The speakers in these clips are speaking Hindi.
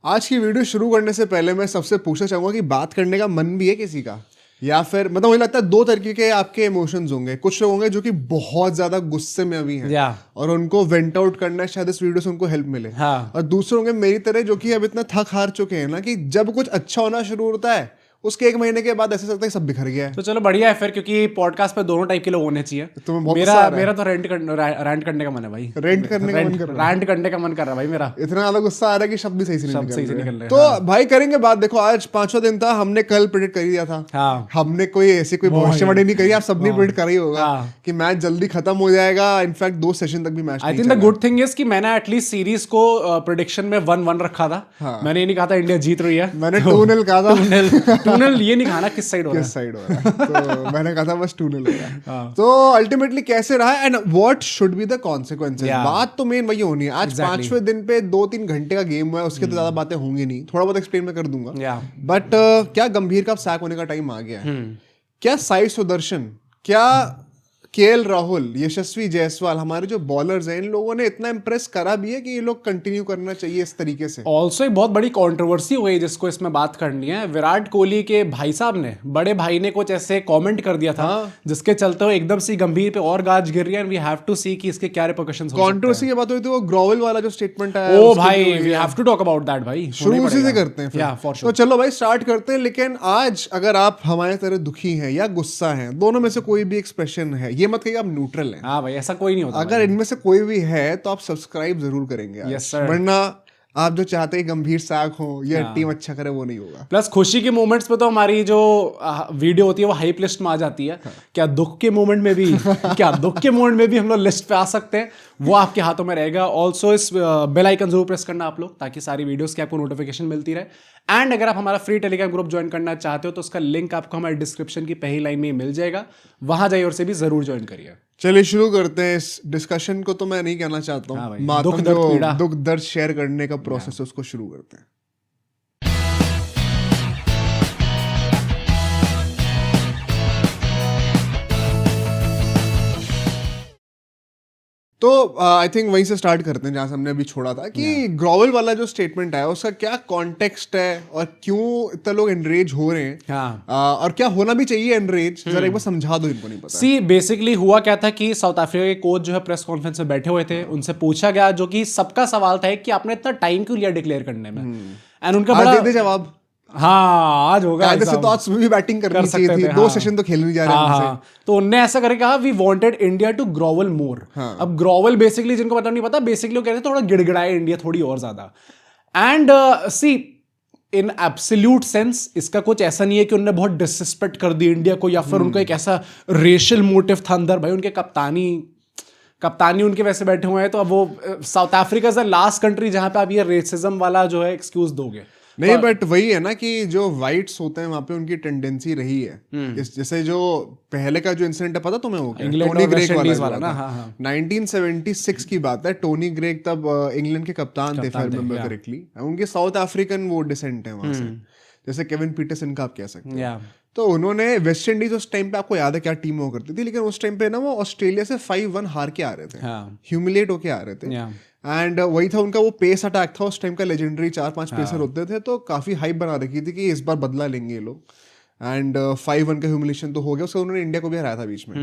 आज की वीडियो शुरू करने से पहले मैं सबसे पूछना चाहूंगा कि बात करने का मन भी है किसी का, या फिर मतलब मुझे लगता है दो तरीके के आपके इमोशंस होंगे। कुछ लोग होंगे जो कि बहुत ज्यादा गुस्से में अभी हैं और उनको वेंट आउट करना है, शायद इस वीडियो से उनको हेल्प मिले। और दूसरे होंगे मेरी तरह जो कि अब इतना थक हार चुके हैं ना कि जब कुछ अच्छा होना शुरू होता है उसके 1 महीने के बाद ऐसा लगता है सब बिखर गया है। तो चलो बढ़िया है फिर, क्योंकि पॉडकास्ट पे दोनों टाइप के लोग होने चाहिए। तुम्हें बहुत मेरा तो रेंट करने का मन है भाई। रेंट करने का मन कर रहा है, रेंट करने का मन कर रहा है भाई मेरा। इतना ज्यादा गुस्सा आ रहा है कि शब्द भी सही से नहीं निकल रहे। तो हाँ। भाई करेंगे बात। देखो आज 5वां दिन था, हमने कल प्रेडिक्ट कर दिया था। हाँ। हमने कोई ऐसी कोई भविष्यवाणी नहीं करी, आप सबने प्रेडिक्ट करा ही होगा कि मैच जल्दी खत्म हो जाएगा। इनफैक्ट 2 सेशन तक भी match I think the good thing is कि मैंने एटलीस्ट सीरीज को प्रेडिक्शन में 1-1 रखा था। मैंने ये नहीं कहा था इंडिया जीत रही है, मैंने 2-0 कहा था। 2-0 ये नहीं कहा किस साइड हो रहा है। तो मैंने कहा था बस 2-0 होगा। तो अल्टीमेटली कैसे रहा and what should be the consequences, बात तो मेन वही होनी है। आज 5वें दिन पे 2-3 घंटे का गेम हुआ है, उसके तो ज्यादा बातें होंगी नहीं, थोड़ा बहुत एक्सप्लेन मैं कर दूंगा। बट क्या गंभीर का सैक होने का टाइम आ गया है? क्या साई सुदर्शन, क्या केएल राहुल, यशस्वी जायसवाल, हमारे जो बॉलर्स हैं, इन लोगों ने इतना इंप्रेस करा भी है कि ये लोग कंटिन्यू करना चाहिए इस तरीके से? ऑल्सो एक बहुत बड़ी कंट्रोवर्सी हुई जिसको इसमें बात करनी है। विराट कोहली के भाई साहब ने, बड़े भाई ने कुछ ऐसे कमेंट कर दिया था जिसके चलते हुए एकदम से गंभीर पे और गाज गिर रही है। वी हैव टू सी कि इसके क्या रिपरकशंस हो सकते हैं। कंट्रोवर्सी की बात हुई तो वो ग्रोवल वाला जो स्टेटमेंट आया, ओ भाई we have to talk about that भाई। शुरू उसी से करते हैं फिर। तो चलो भाई स्टार्ट करते हैं। लेकिन आज अगर आप हमारे तरह दुखी हैं या गुस्सा हैं, दोनों में से कोई भी एक्सप्रेशन है, ये मत कहिए आप न्यूट्रल हैं। हाँ भाई, ऐसा कोई नहीं होता। अगर इनमें से कोई भी है तो आप सब्सक्राइब जरूर करेंगे आज। Yes, sir. वरना आप जो चाहते हैं गंभीर साख हो या टीम अच्छा करे वो नहीं होगा। प्लस खुशी के मोमेंट्स पे तो हमारी जो वीडियो होती है वो हाइप लिस्ट में आ जाती है। क्या दुख के मोमेंट में भी हम लोग लिस्ट पे आ सकते हैं, वो आपके हाथों में रहेगा। ऑल्सो इस बेल आइकन जरूर प्रेस करना आप लोग, ताकि सारी वीडियोस की आपको नोटिफिकेशन मिलती रहे। एंड अगर आप हमारा फ्री टेलीग्राम ग्रुप ज्वाइन करना चाहते हो तो उसका लिंक आपको हमारे डिस्क्रिप्शन की पहली लाइन में मिल जाएगा, वहां जाइए और से भी जरूर ज्वाइन करिए। चलिए शुरू करते हैं इस डिस्कशन को। तो मैं नहीं कहना चाहता हूँ, दुख दर्द शेयर करने का प्रोसेस उसको शुरू करते हैं। तो आई थिंक वहीं से स्टार्ट करते हैं जहां से हमने अभी छोड़ा था कि ग्रोवल वाला जो स्टेटमेंट है उसका क्या कॉन्टेक्स्ट है और क्यों इतने लोग एनरेज हो रहे हैं। और क्या होना भी चाहिए एनरेज, जरा एक बार समझा दो, इनको नहीं पता। सी बेसिकली हुआ क्या था कि साउथ अफ्रीका के कोच जो है प्रेस कॉन्फ्रेंस में बैठे हुए थे, उनसे पूछा गया, जो कि सबका सवाल था कि आपने इतना टाइम क्यों लिया डिक्लेयर करने में। एंड उनका बड़ा दे जवाब, हाँ आज होगा कायदे से तो आज सुबह भी बैटिंग करनी चाहिए थी। 2 सेशन तो खेल नहीं जा रहे हैं। तो उनने ऐसा करके कहा we wanted India to grovel more. अब ग्रोवल बेसिकली जिनको मतलब नहीं पता, बेसिकली वो कह रहे थे थोड़ा गिड़गिड़ाए इंडिया थोड़ी और ज्यादा। And see in absolute sense इसका कुछ ऐसा नहीं है कि उन्होंने बहुत डिसरिस्पेक्ट कर दी इंडिया को, या फिर उनका एक ऐसा रेशियल मोटिव था अंदर। भाई उनके कप्तानी उनके वैसे बैठे हुए हैं, तो अब वो south Africa is the last country जहां पे आप ये रेसिज्म वाला जो है एक्सक्यूज दोगे। नहीं बट वही है ना कि जो वाइट्स होते हैं वहां पे उनकी टेंडेंसी रही है। जैसे जो पहले का जो इंसिडेंट है पता तुम्हें, वो टोनी ग्रेग वाला ना, 1976 की बात है। टोनी ग्रेग तब इंग्लैंड के कप्तान थे, फॉर रिमेंबर करेक्टली। उनके साउथ अफ्रीकन वो डिसेंट है वहां से, जैसे केविन पीटरसन का आप कह सकते हैं। तो उन्होंने वेस्ट इंडीज उस टाइम पे, आपको याद है क्या टीम हुआ करती थी, लेकिन उस टाइम पे ना वो ऑस्ट्रेलिया से 5-1 हार के आ रहे थे, ह्यूमिलेट होके आ रहे थे। एंड वही था उनका वो पेस अटैक था उस टाइम का, लेजेंडरी 4-5 पेसर होते थे, तो काफी हाइप बना रखी थी कि इस बार बदला लेंगे ये लोग। एंड 5-1 का ह्यूमिलेशन तो हो गया, उससे उन्होंने इंडिया को भी हराया था बीच में।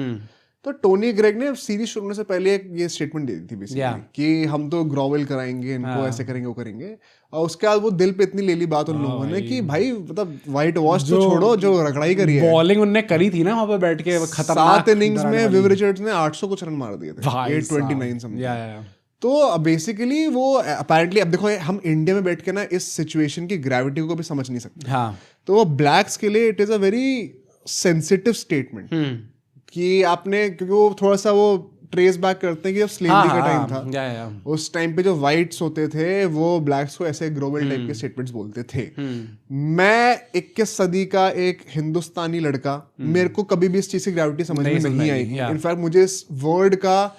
तो टोनी ग्रेग ने सीरीज शुरू होने से पहले ये स्टेटमेंट दे दी थी बेसिकली कि हम तो ग्रोवल कराएंगे इनको, ऐसे करेंगे वो करेंगे। और उसके बाद वो दिल पे इतनी ले ली बात उन लोगों ने कि भाई मतलब व्हाइट वॉश तो छोड़ो, जो रगड़ाई करी है, बॉलिंग उन्होंने करी थी ना वहां पे बैठ के, खतरनाक। 7 इनिंग्स में विव रिचर्ड्स ने 800 कुछ रन मार दिए थे, 829 समथिंग। तो बेसिकली वो अपेरेंटली, अब देखो हम इंडिया में बैठ के ना इस सिचुएशन की ग्रेविटी को भी समझ नहीं सकते। तो वो ब्लैक्स के लिए it is a very sensitive statement कि आपने, क्योंकि वो थोड़ा सा वो ट्रेस बैक करते हैं कि जब स्लेवरी का टाइम था, उस टाइम पे जो वाइट्स होते थे वो ब्लैक्स को ऐसे ग्लोबल टाइप के स्टेटमेंट्स बोलते थे। मैं 21 सदी का एक हिंदुस्तानी लड़का, मेरे को कभी भी इस चीज की ग्रेविटी समझ में नहीं आई। इनफैक्ट मुझे इस वर्ड का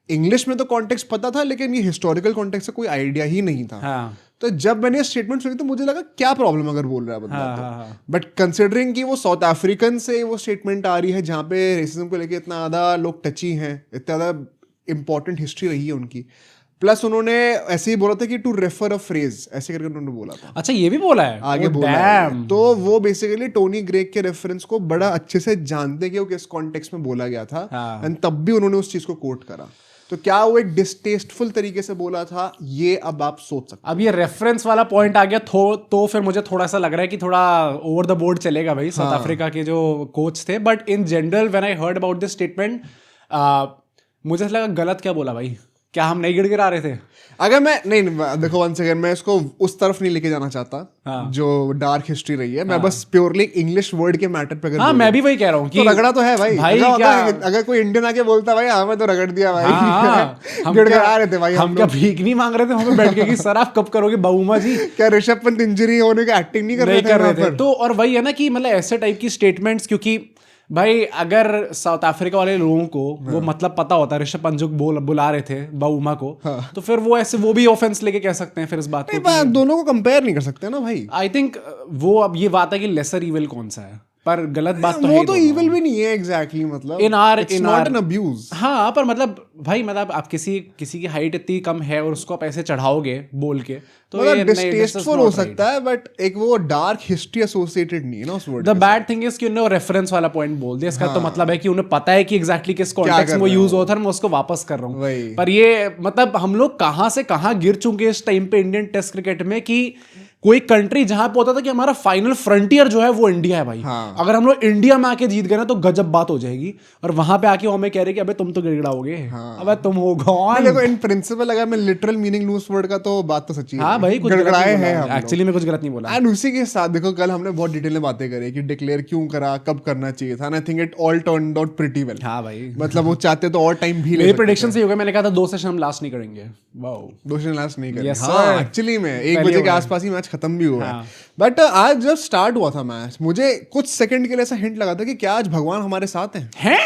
इंग्लिश में तो कॉन्टेक्स्ट पता था, लेकिन ये हिस्टोरिकल कॉन्टेक्स्ट का कोई आइडिया ही नहीं था। तो जब मैंने ये स्टेटमेंट सुनी तो मुझे लगा क्या प्रॉब्लम अगर बोल रहा है बंदा। बट कंसिडरिंग कि वो साउथ अफ्रीकन से वो स्टेटमेंट आ रही है जहाँ पे रेसिज्म को लेके इतना ज़्यादा लोग टची हैं, इतना ज़्यादा इंपॉर्टेंट हिस्ट्री रही है उनकी, प्लस उन्होंने ऐसे ही बोला था कि टू रेफर अ फ्रेज, ऐसे करके उन्होंने बोला था। अच्छा, ये भी बोला है आगे बोला है। तो वो बेसिकली टोनी ग्रेग के रेफरेंस को बड़ा अच्छे से जानते कि वो किस कॉन्टेक्स्ट में बोला गया था, एंड तब भी उन्होंने उस चीज को कोट करा। तो क्या वो एक डिस्टेस्टफुल तरीके से बोला था, ये अब आप सोच सकते। अब ये रेफरेंस वाला पॉइंट आ गया तो फिर मुझे थोड़ा सा लग रहा है कि थोड़ा ओवर द बोर्ड चलेगा भाई साउथ अफ्रीका के जो कोच थे। But in general when I heard about this statement, मुझे लगा गलत क्या बोला भाई, क्या हम नहीं गिड़गिड़ा रहे थे? अगर मैं नहीं देखो, वन सेकंड, मैं इसको उस तरफ नहीं लेके जाना चाहता जो डार्क हिस्ट्री रही है। मैं बस प्योरली इंग्लिश वर्ड के मैटर पे हाँ, मैं भी वही कह रहा हूँ कि तो रगड़ा तो है भाई क्या, अगर कोई इंडियन आके बोलता भाई हमें तो रगड़ दिया भाई, हम गिड़गिड़ा रहे थे भाई, हम क्या भीख नहीं मांग रहे थे वहां पे बैठ के कि सर आप कब करोगे बाबूमा जी? क्या ऋषभ पंत इंजरी होने का एक्टिंग नहीं कर रहे थे? तो और वही है ना कि मतलब ऐसे टाइप की स्टेटमेंट्स, क्योंकि भाई अगर साउथ अफ्रीका वाले लोगों को वो मतलब पता होता है ऋषभ पंत जो बुला रहे थे बाउमा को, तो फिर वो ऐसे वो भी ऑफेंस लेके कह सकते हैं फिर इस बात को। दोनों को कंपेयर नहीं कर सकते ना भाई। आई थिंक वो अब ये बात है कि लेसर इविल कौन सा है, पर गलत बात तो है। वो तो इविल भी नहीं है एग्जैक्टली, मतलब इट्स नॉट एन अब्यूज। हाँ, पर मतलब भाई मतलब आप किसी की हाइट इतनी कम है और उसको आप ऐसे चढ़ाओगे बोल के, तो मतलब डिस्टेस्टफुल हो सकता है, बट एक वो डार्क हिस्ट्री एसोसिएटेड नहीं है ना उस word. The bad thing is कि उन्होंने रेफरेंस वाला पॉइंट बोल दिया। इसका तो मतलब है कि उन्हें पता है कि एग्जैक्टली किस कॉन्टेक्स्ट में वो यूज होता है, मैं उसको वापस कर रहा हूँ। पर ये मतलब हम लोग कहाँ से कहाँ गिर चुके इस टाइम पे इंडियन टेस्ट क्रिकेट में कि कोई कंट्री जहां पे होता था कि हमारा फाइनल फ्रंटियर जो है वो इंडिया है भाई। अगर हम लोग इंडिया में आके जीत गए ना तो गजब बात हो जाएगी, और वहां पे आके हमें कह रहे कि अबे तुम तो गिड़गिड़ाओगे, अबे तुम हो गॉन। देखो इन प्रिंसिपल अगर मैं लिटरल मीनिंग लूज वर्ड का तो बात तो सच्ची है। हाँ भाई, कुछ गिड़गिड़ाए हैं एक्चुअली में, कुछ गलत नहीं बोला। एंड उसी के साथ देखो कल हमने बहुत डिटेल में बातें करी कि डिक्लेयर क्यों करा, कब करना चाहिए था, and I think it all turned out pretty well. हाँ भाई, मतलब वो चाहते तो और टाइम भी ले। मेरी प्रेडिक्शन से हो गया, मैंने कहा था 2 सेशन हम लास्ट नहीं करेंगे। वाओ, 2 सेशन लास्ट नहीं करेंगे। हाँ, एक्चुअली में 1 बजे के आसपास ही मैच खत्म भी हुआ है। बट आज जब स्टार्ट हुआ था मैच, मुझे कुछ सेकंड के लिए ऐसा हिंट लगा था कि क्या आज भगवान हमारे साथ हैं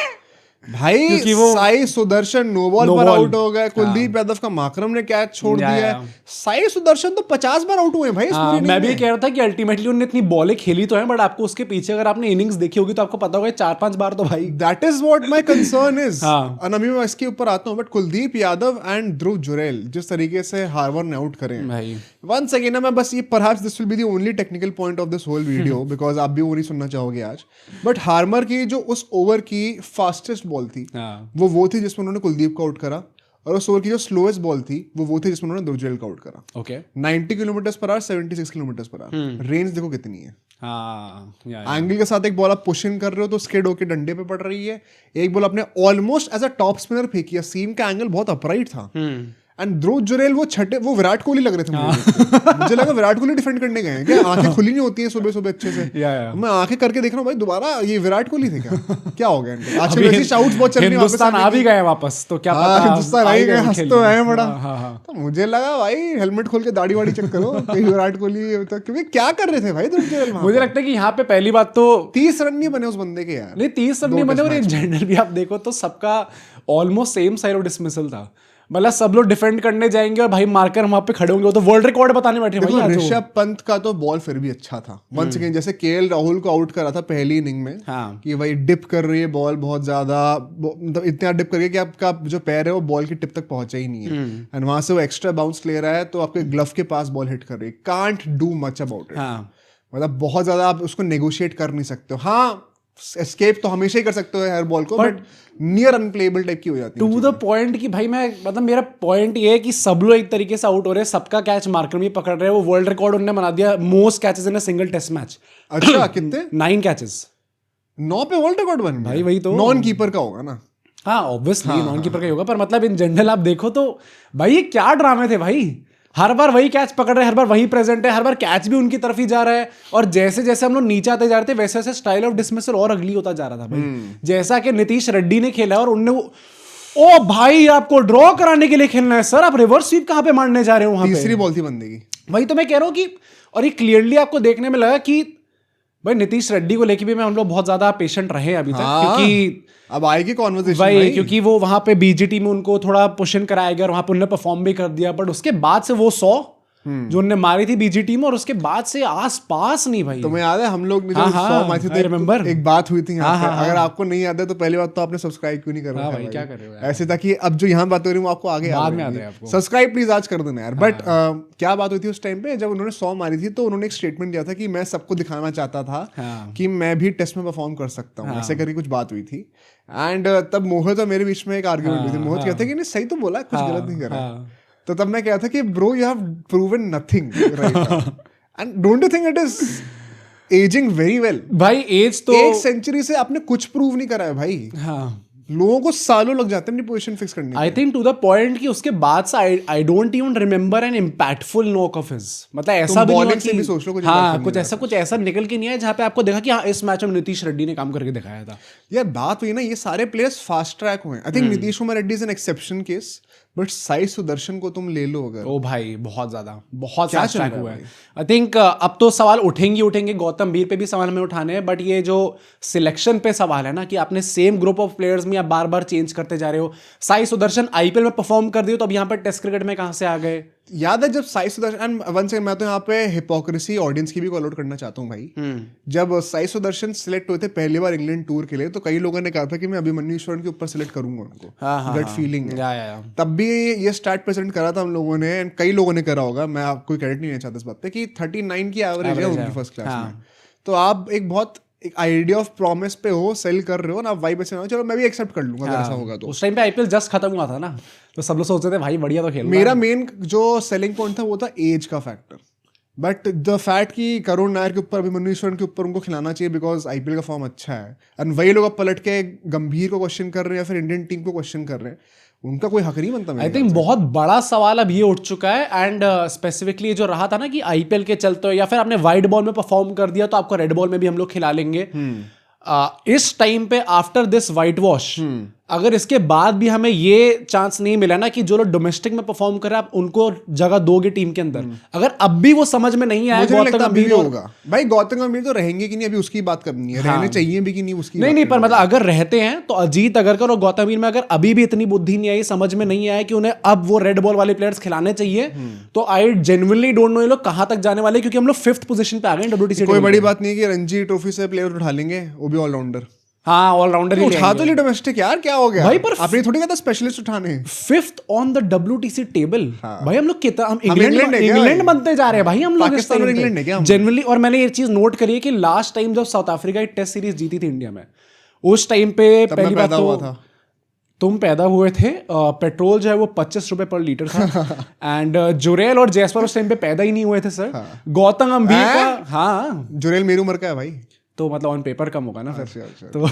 भाई। क्योंकि वो साई सुदर्शन नो बॉल पर आउट हो गए, कुलदीप यादव का माकरम ने कैच छोड़ दिया। साई सुदर्शन तो 50 बार आउट हुए भाई। मैं भी कह रहा था कि अल्टीमेटली उन्होंने इतनी बॉलें खेली तो है, बट आपको उसके पीछे अगर आपने इनिंग्स देखी होगी तो आपको पता होगा 4-5 बार तो भाई। That is what my concern is. अभी मैं इसके ऊपर आता हूँ, बट कुलदीप यादव एंड ध्रुव जुरैल जिस तरीके से हार्मर ने आउट करें भाई, वंस अगेन मैं बस ये perhaps this will be the only technical point of this whole video, because आप भी वो नहीं सुनना चाहोगे आज, बट हार्मर की जो उस ओवर की फास्टेस्ट बॉल थी वो थी जिसमें उन्होंने कुलदीप को आउट करा, और उस ओवर की जो स्लोएस्ट बॉल थी वो थी जिसमें उन्होंने ध्रुव जुरैल को आउट करा। Okay, 90 kilometre per hour, 76 kilometre per hour. Range देखो कितनी है। एंगल के साथ एक बॉल आप पुश इन कर रहे हो तो स्किड होके डंडे पे पड़ रही है, एक बॉल आपने almost as a top spinner फेंकी है, सीम का एंगल बहुत अपराइट था। एंड ध्रुव जुरैल वो विराट कोहली लग रहे थे मुझे लगा विराट कोहली डिफेंड करने गए हैं क्या, आंखें खुली नहीं होती हैं सुबह सुबह अच्छे से। मैं आंखें करके देख रहा हूँ भाई दोबारा ये विराट कोहली थे क्या हो गया आजकल वैसे शाउट्स बहुत चल रही है, हिंदुस्तान आ भी गए वापस तो क्या पता, हिंदुस्तान आ गए, हंस तो आए बड़ा। तो मुझे लगा भाई हेलमेट खोल के दाढ़ी वाड़ी चेक करो कहीं विराट कोहली क्योंकि क्या कर रहे थे भाई ध्रुव जुरैल। मुझे लगता है कि यहाँ पे पहली बात तो 30 रन नहीं बने उस बंदे के यार, नहीं 30 रन नहीं बने, और इन जनरल भी आप देखो तो सबका almost same side of dismissal था। मतलब सब लोग डिफेंड करने जाएंगे और भाई मार्कर वहां पे खड़े होंगे, वो तो वर्ल्ड रिकॉर्ड बताने बैठे भाई। ऋषभ पंत का तो बॉल फिर भी अच्छा था वंस अगेन, जैसे केएल राहुल को आउट करा था पहली इनिंग में कि भाई डिप कर रही है बॉल बहुत ज्यादा, मतलब इतना डिप करके कि आपका जो पैर है वो बॉल की टिप तक पहुंचा ही नहीं है, एंड वहां से वो एक्स्ट्रा बाउंस ले रहा है तो आपके ग्लव के पास बॉल हिट कर रही है। Can't do much about it, मतलब बहुत ज्यादा आप उसको नेगोशिएट कर नहीं सकते हो। हाँ एस्केप तो हमेशा ही कर सकते हो हर बॉल को, बट नियर अनप्लेएबल टाइप की हो जाती है। टू द पॉइंट कि भाई मैं मतलब मेरा पॉइंट ये है कि सब लोग एक तरीके से आउट हो रहे हैं, सबका कैच मार्कर में पकड़ रहे हैं। वो वर्ल्ड रिकॉर्ड उन्होंने बना दिया, most catches in a single test match. अच्छा कितने? 9 कैचेस, 9 पे वर्ल्ड रिकॉर्ड बन भाई। वही तो नॉन कीपर का होगा ना। हाँ ऑब्वियसली नॉन कीपर का ही होगा, पर मतलब इन जनरल आप देखो तो भाई ये क्या ड्रामे थे भाई। हर बार वही कैच पकड़ रहे हैं, हर बार वही प्रेजेंट है, हर बार कैच भी उनकी तरफ ही जा रहा है, और जैसे जैसे हम लोग नीचे आते जा रहे थे वैसे वैसे स्टाइल ऑफ डिसमिसल और अगली होता जा रहा था भाई। जैसा कि नीतीश रेड्डी ने खेला और उनने ओ भाई आपको ड्रॉ कराने के लिए खेलना है सर, आप रिवर्स स्वीप कहां पे मारने जा रहे हो? वहां पे तीसरी बॉल थी बंदे की। वही तो मैं कह रहा हूं कि, और ये क्लियरली आपको देखने में लगा कि भाई नीतीश रेड्डी को लेके भी हम लोग बहुत ज्यादा पेशेंट रहे अभी तक, क्योंकि अब आएगी कॉन्वर्सेशन भाई, क्योंकि वो वहां पे बीजीटी में उनको थोड़ा पुश इन कराया गया और वहां पे उन्होंने परफॉर्म भी कर दिया, बट उसके बाद से वो 100 जो उन्होंने मारी थी बीजी टीम, और उसके बाद से आस पास नहीं भाई। तुम्हें याद है हम लोग ने जब 100 मारी थी तो एक बात हुई थी यहाँ पे, अगर आपको नहीं याद है तो पहली बात तो आपने सब्सक्राइब क्यों नहीं कर रहा है भाई? क्या कर रहे हो ऐसे था कि अब जो यहाँ बात हो रही है वो आपको आगे बाद में आता है आपको। सब्सक्राइब प्लीज आज कर देना यार। बट क्या बात हुई थी उस टाइम पे जब उन्होंने 100 मारी थी, तो उन्होंने एक स्टेटमेंट दिया था कि मैं सबको दिखाना चाहता था कि मैं भी टेस्ट में परफॉर्म कर सकता हूँ, ऐसे करके कुछ बात हुई थी। एंड तब मोहित और मेरे बीच में एक आर्ग्यूमेंट हुई थी। मोहित कहते कि नहीं सही तो बोला, कुछ गलत नहीं करा। तो तब मैं कहता कि bro you have proven nothing right now, and don't you think it is ageing very well? भाई एज तो एक सेंचुरी से आपने कुछ प्रूव नहीं करा है भाई। लोगों को सालों लग जाते हैं अपनी पोजीशन फिक्स करने में। I think to the point कि उसके बाद से I don't even remember an impactful knock of his, मतलब ऐसा भी नहीं से भी सोच लो कुछ ऐसा निकल के नहीं है जहां पे आपको देखा कि हाँ इस मैच में नीतीश रेड्डी ने काम करके दिखाया था। यार बात हुई ना, ये सारे प्लेयर्स फास्ट ट्रैक हुए। I think Nitish Kumar Reddy is an exception case, but Sai Sudarshan को तुम ले लो अगर, ओ भाई बहुत फास्ट ट्रैक हुआ है। आई थिंक अब तो सवाल उठेंगे, गौतम भीर पे भी सवाल हमें उठाने हैं, बट ये जो सिलेक्शन पे सवाल है ना कि आपने सेम ग्रुप ऑफ प्लेयर्स में आप बार बार चेंज करते जा रहे हो। साई सुदर्शन आईपीएल में परफॉर्म कर दिए तो अब यहाँ पर टेस्ट क्रिकेट में कहाँ से आ गए? याद है जब Sai Sudarshan, and one second मैं तो यहाँ पे हिपोक्रेसी ऑडियंस की भी कॉल आउट करना चाहता हूँ भाई। जब साई सुदर्शन सिलेक्ट हुए थे पहली बार इंग्लैंड टूर के लिए, तो कई लोगों ने कहा था कि मैं अभिमन्यु ईश्वरन के ऊपर सिलेक्ट करूंगा उनको, गट फीलिंग है। तब भी ये स्टार्ट प्रेजेंट करा था हम लोगों ने, एंड कई लोगों ने करा होगा, मैं आपको क्रेडिट नहीं देना चाहता इस बात पे कि 39 की एवरेज है उनकी फर्स्ट क्लास में। तो आप एक आइडिया ऑफ प्रॉमिस पे हो, सेल कर रहे हो ना, वाइब ऐसे ना, चलो मैं भी एक्सेप्ट कर लूंगा अगर ऐसा होगा तो। उस टाइम पे आईपीएल जस्ट खत्म हुआ था ना, तो सब लोग सोचते थे भाई बढ़िया तो खेल। मेरा मेन जो सेलिंग पॉइंट था वो था एज का फैक्टर, बट द फैक्ट कि करुण नायर के ऊपर, अभिमन्यु ईश्वरन के ऊपर उनको खिलाना चाहिए बिकॉज आईपीएल का फॉर्म अच्छा है, एंड वही लोग अब पलट के गंभीर को क्वेश्चन कर रहे हैं या फिर इंडियन टीम को क्वेश्चन कर रहे हैं, उनका कोई हक नहीं बनता। आई थिंक बहुत बड़ा सवाल अब ये उठ चुका है, एंड स्पेसिफिकली जो रहा था ना कि आईपीएल के चलते या फिर आपने वाइट बॉल में परफॉर्म कर दिया तो आपको रेड बॉल में भी हम लोग खिला लेंगे। इस टाइम पे आफ्टर दिस वाइट वॉश, अगर इसके बाद भी हमें ये चांस नहीं मिला ना कि जो लोग डोमेस्टिक में परफॉर्म कर रहे हैं आप उनको जगह दोगे टीम के अंदर, अगर अब भी वो समझ में नहीं आया, गौतम गंभीर होगा भाई, गौतम गंभीर तो रहेंगे कि नहीं, अभी उसकी बात करनी है, रहने चाहिए भी कि नहीं उसकी नहीं, पर मतलब अगर रहते हैं तो अजीत अगरकर और गौतम गंभीर में अगर अभी भी इतनी बुद्धि नहीं आई, समझ में नहीं आया कि उन्हें अब वो रेड बॉल वाले प्लेयर्स खिलाने चाहिए, तो आई जेन्युइनली डोंट नो ये लोग कहां तक जाने वाले, क्योंकि हम लोग 5th पोजीशन पे आ गए डब्ल्यूटीसी। कोई बड़ी बात नहीं है कि रणजी ट्रॉफी से प्लेयर उठा लेंगे, वो भी ऑलराउंडर। हाँ ऑलराउंडर उठा तो ली डोमेस्टिक यार, क्या हो गया भाई? पर आपने थोड़ी कहता स्पेशलिस्ट उठाने 5th on the WTC table. भाई हम लोग कितना इंग्लैंड बनते जा रहे हैं भाई, हम लोग पाकिस्तान और इंग्लैंड है क्या जनरली। और मैंने ये चीज नोट करी है कि लास्ट टाइम जब साउथ अफ्रीका टेस्ट सीरीज जीती थी इंडिया में, उस टाइम पे पहली बात तो तुम पैदा हुए थे, पेट्रोल जो है वो 25 रुपए पर लीटर था, एंड जुरेल और जयसवाल उस टाइम पे पैदा ही नहीं हुए थे सर। गौतम गंभीर का, हाँ जुरेल मेरी उम्र का है भाई, तो मतलब ऑन पेपर कम होगा ना फिर। तो